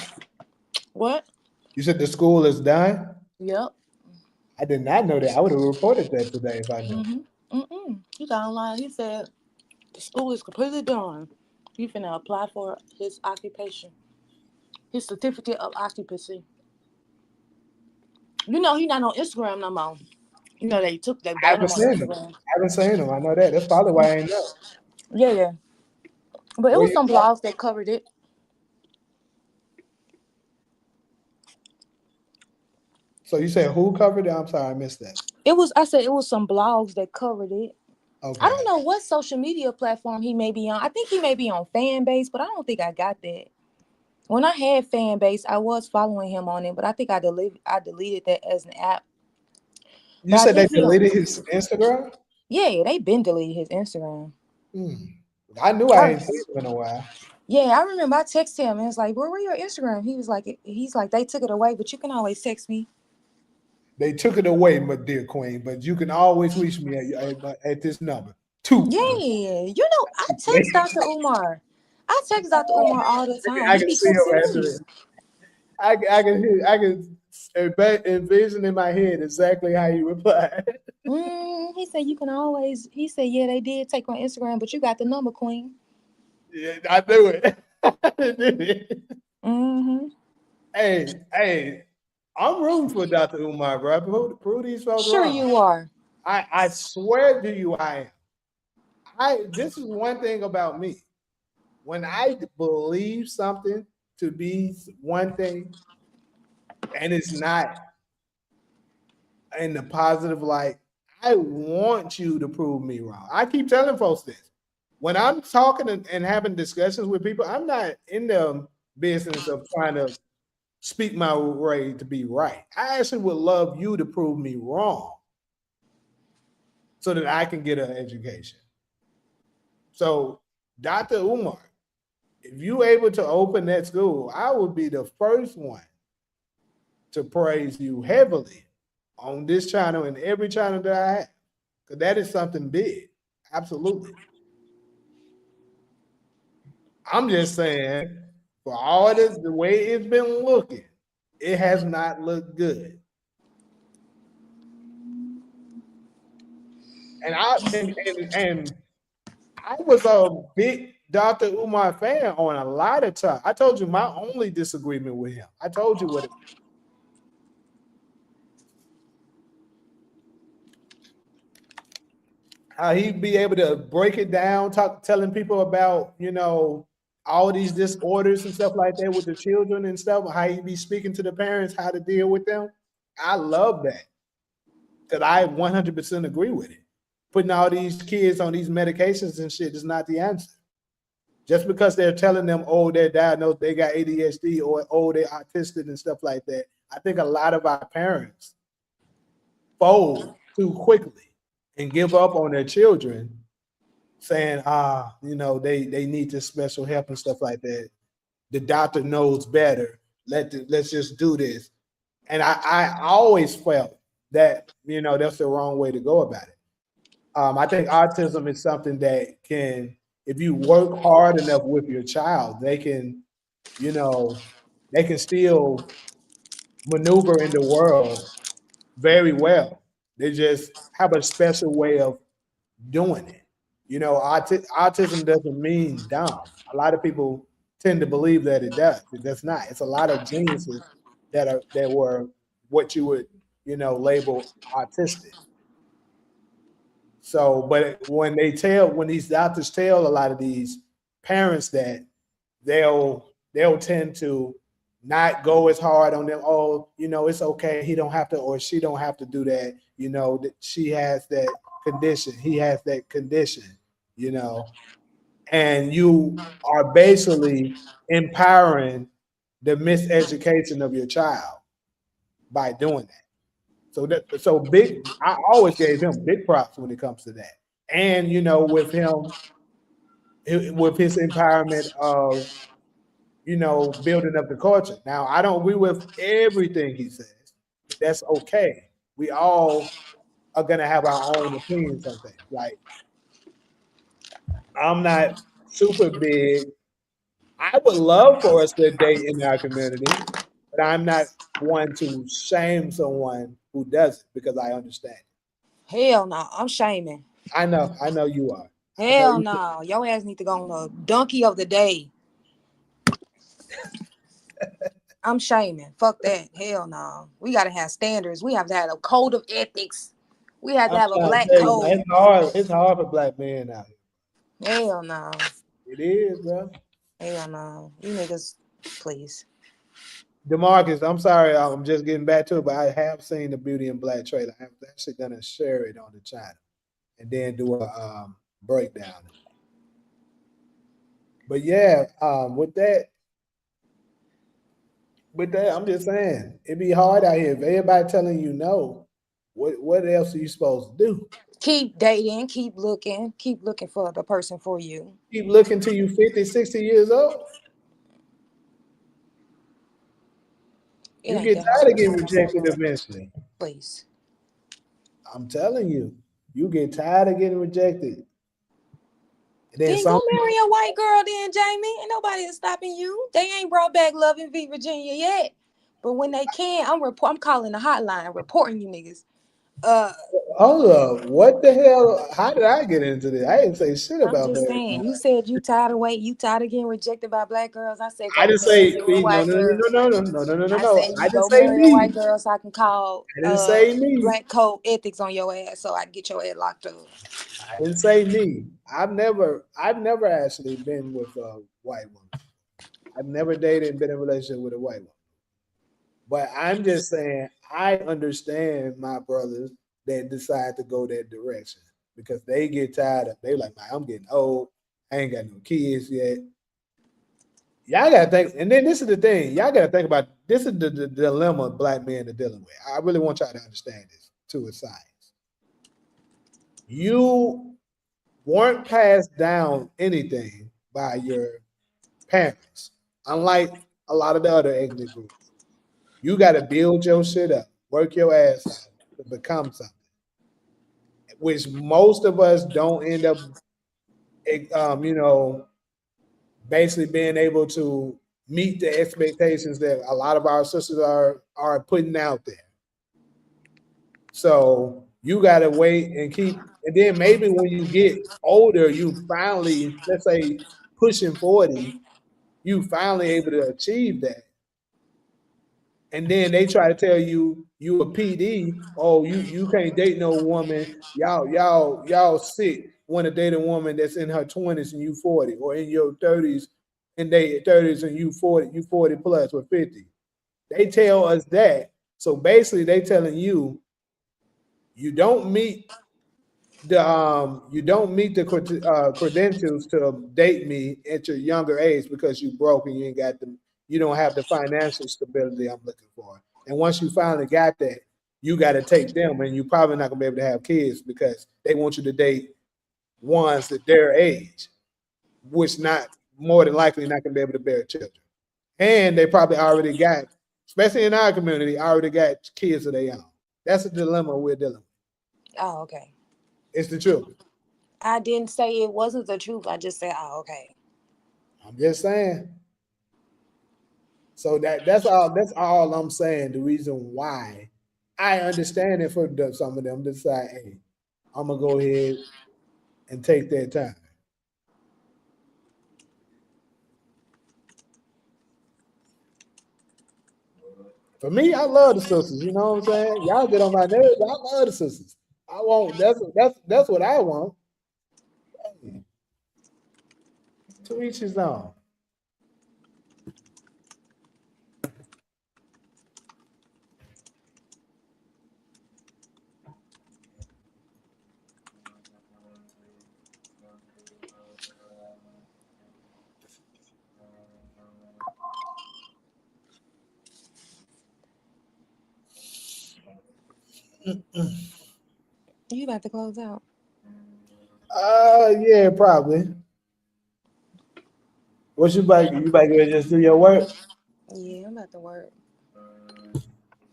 What? You said the school is done. Yep. I did not know that. I would have reported that today if I knew. He got online. He said the school is completely done. He finna apply for his occupation, his certificate of occupancy. He's not on Instagram no more. They I banned haven't him on seen him. Instagram. I haven't seen him. I know that. That's probably why I ain't know. Yeah. But it Where was you some from? blogs that covered it. So you said who covered it? I'm sorry, I missed that. I said it was some blogs that covered it. Okay. I don't know what social media platform he may be on. I think he may be on Fanbase, but I don't think I got that. When I had Fanbase, I was following him on it, but I think I deleted that as an app. You But I said they think he on. deleted his Instagram? Yeah, they been deleted his Instagram. I knew I ain't seen him in a while. Yeah, I remember I texted him and it's like, where your Instagram? He's like, they took it away, but you can always text me. They took it away, my dear queen, but you can always reach me at this number. Yeah, I text Dr. Umar. I text Dr. Umar all the time. I He can be see him texting me. answering. I can envision in my head exactly how you replied. He said you can always. He said, yeah, they did take my Instagram, but you got the number, Queen. Yeah, I knew it. I knew it. Hey, I'm rooting for Dr. Umar, bro. Prove these folks Sure wrong. you are. I swear to you, I am. This is one thing about me. When I believe something to be one thing, and it's not in the positive light, I want you to prove me wrong. I keep telling folks this. When I'm talking and having discussions with people, I'm not in the business of trying to speak my way to be right. I actually would love you to prove me wrong so that I can get an education. So, Dr. Umar, if you able to open that school, I would be the first one to praise you heavily on this channel and every channel that I have. Because that is something big. Absolutely. I'm just saying, for all the way it's been looking, it has not looked good. And I was a big Dr. Umar fan on a lot of time. I told you my only disagreement with him. I told you what it was. How he'd be able to break it down, telling people about, all these disorders and stuff like that with the children and stuff, how he'd be speaking to the parents, how to deal with them. I love that. Because I 100% agree with it. Putting all these kids on these medications and shit is not the answer. Just because they're telling them, oh, they're diagnosed, they got ADHD, or oh, they're autistic and stuff like that. I think a lot of our parents fold too quickly and give up on their children, saying, they need this special help and stuff like that. The doctor knows better. Let's just do this. And I always felt that, you know, that's the wrong way to go about it. I think autism is something that can, if you work hard enough with your child, they can, you know, they can still maneuver in the world very well. They just have a special way of doing it. You know, autism doesn't mean dumb. A lot of people tend to believe that it does. It does not. It's a lot of geniuses that were what you would, you know, label autistic. So, but when these doctors tell a lot of these parents that they'll tend to not go as hard on them. Oh, you know, it's okay. He don't have to, or she don't have to do that. You know, that she has that condition. He has that condition. You know, and you are basically empowering the miseducation of your child by doing that. So big. I always gave him big props when it comes to that. And you know, with him, with his empowerment of, you know, building up the culture. Now, I don't agree with everything he says, but that's okay. We all are gonna have our own opinions on things. Like, I'm not super big. I would love for us to date in our community, but I'm not one to shame someone who does it because I understand. Hell no, I'm shaming. I know you are. I know Hell you. no, your ass need to go on a donkey of the day. I'm shaming. Fuck that. Hell no. We gotta have standards. We have to have a code of ethics. We have to I'm have a trying to black tell you, code. it's hard. It's hard for black men out here. Hell no. It is, bro. Hell no. You niggas, please. DeMarcus, I'm sorry, I'm just getting back to it, but I have seen the Beauty and Black trailer. I'm actually gonna share it on the channel and then do a breakdown. But yeah, with that, I'm just saying it'd be hard out here if everybody telling you no. What else are you supposed to do? Keep dating, keep looking for the person for you. Keep looking till you 50, 60 years old. It You ain't get that hard tired of to getting find rejected someone. eventually. Please. I'm telling you, you get tired of getting rejected. And then Then some go marry a white girl then, Jamie. Ain't nobody is stopping you. They ain't brought back Love in V Virginia yet. But when they can, I'm calling the hotline, reporting you niggas. hold up. What the hell? How did I get into this? I didn't say shit I'm about just marriage. saying, you said you tired of waiting, you tired of getting rejected by black girls. I said I go didn't marry say you a no, white no, girl. no, no, no, no, no, no, no, I no. said I you didn't go say marry a white me. girl so I can call I didn't say me. black code ethics on your ass so I can get your ass locked up. I didn't say me. I've never actually been with a white woman. I've never dated and been in a relationship with a white woman. But I'm just saying I understand my brothers that decide to go that direction because they get tired of. They like, man, I'm getting old. I ain't got no kids yet. Y'all gotta think, and then this is the thing. Y'all gotta think about this is the dilemma black men are dealing with. I really want y'all to understand this to a science. You weren't passed down anything by your parents, unlike a lot of the other ethnic groups. You got to build your shit up, work your ass out to become something, which most of us don't end up, you know, basically being able to meet the expectations that a lot of our sisters are putting out there. So you got to wait and keep, and then maybe when you get older, you finally, let's say, pushing 40, you finally able to achieve that. And then they try to tell you a PD. Oh, you can't date no woman. Y'all sick. Want to date a woman that's in her 20s and you 40, or in your 30s and they 30s and you 40 plus or 50. They tell us that. So basically, they telling you don't meet the credentials to date me at your younger age because you broke and you don't have the financial stability I'm looking for. And once you finally got that, you got to take them, and you're probably not gonna be able to have kids because they want you to date ones at their age, which not more than likely not gonna be able to bear children. And they probably already got especially in our community, already got kids of their own. That's a dilemma we're dealing with. Oh, okay. It's the truth. I didn't say it wasn't the truth. I just said, oh, okay. I'm just saying. So that's all I'm saying. The reason why I understand it for some of them to say, hey, I'm gonna go ahead and take that time. For me, I love the sisters. You know what I'm saying? Y'all get on my nerves. I love the sisters. I want that's what I want. To each his own. You about to close out? Yeah, probably. What you about? You about to just do your work? Yeah, I'm about to work.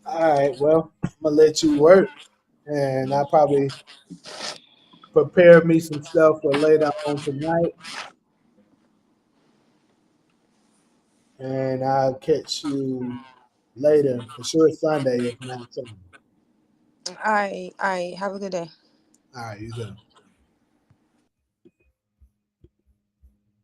All right. Well, I'm gonna let you work, and I probably prepare me some stuff for later on tonight, and I'll catch you later for sure Sunday, if not Sunday. All right. Have a good day. All right, you too.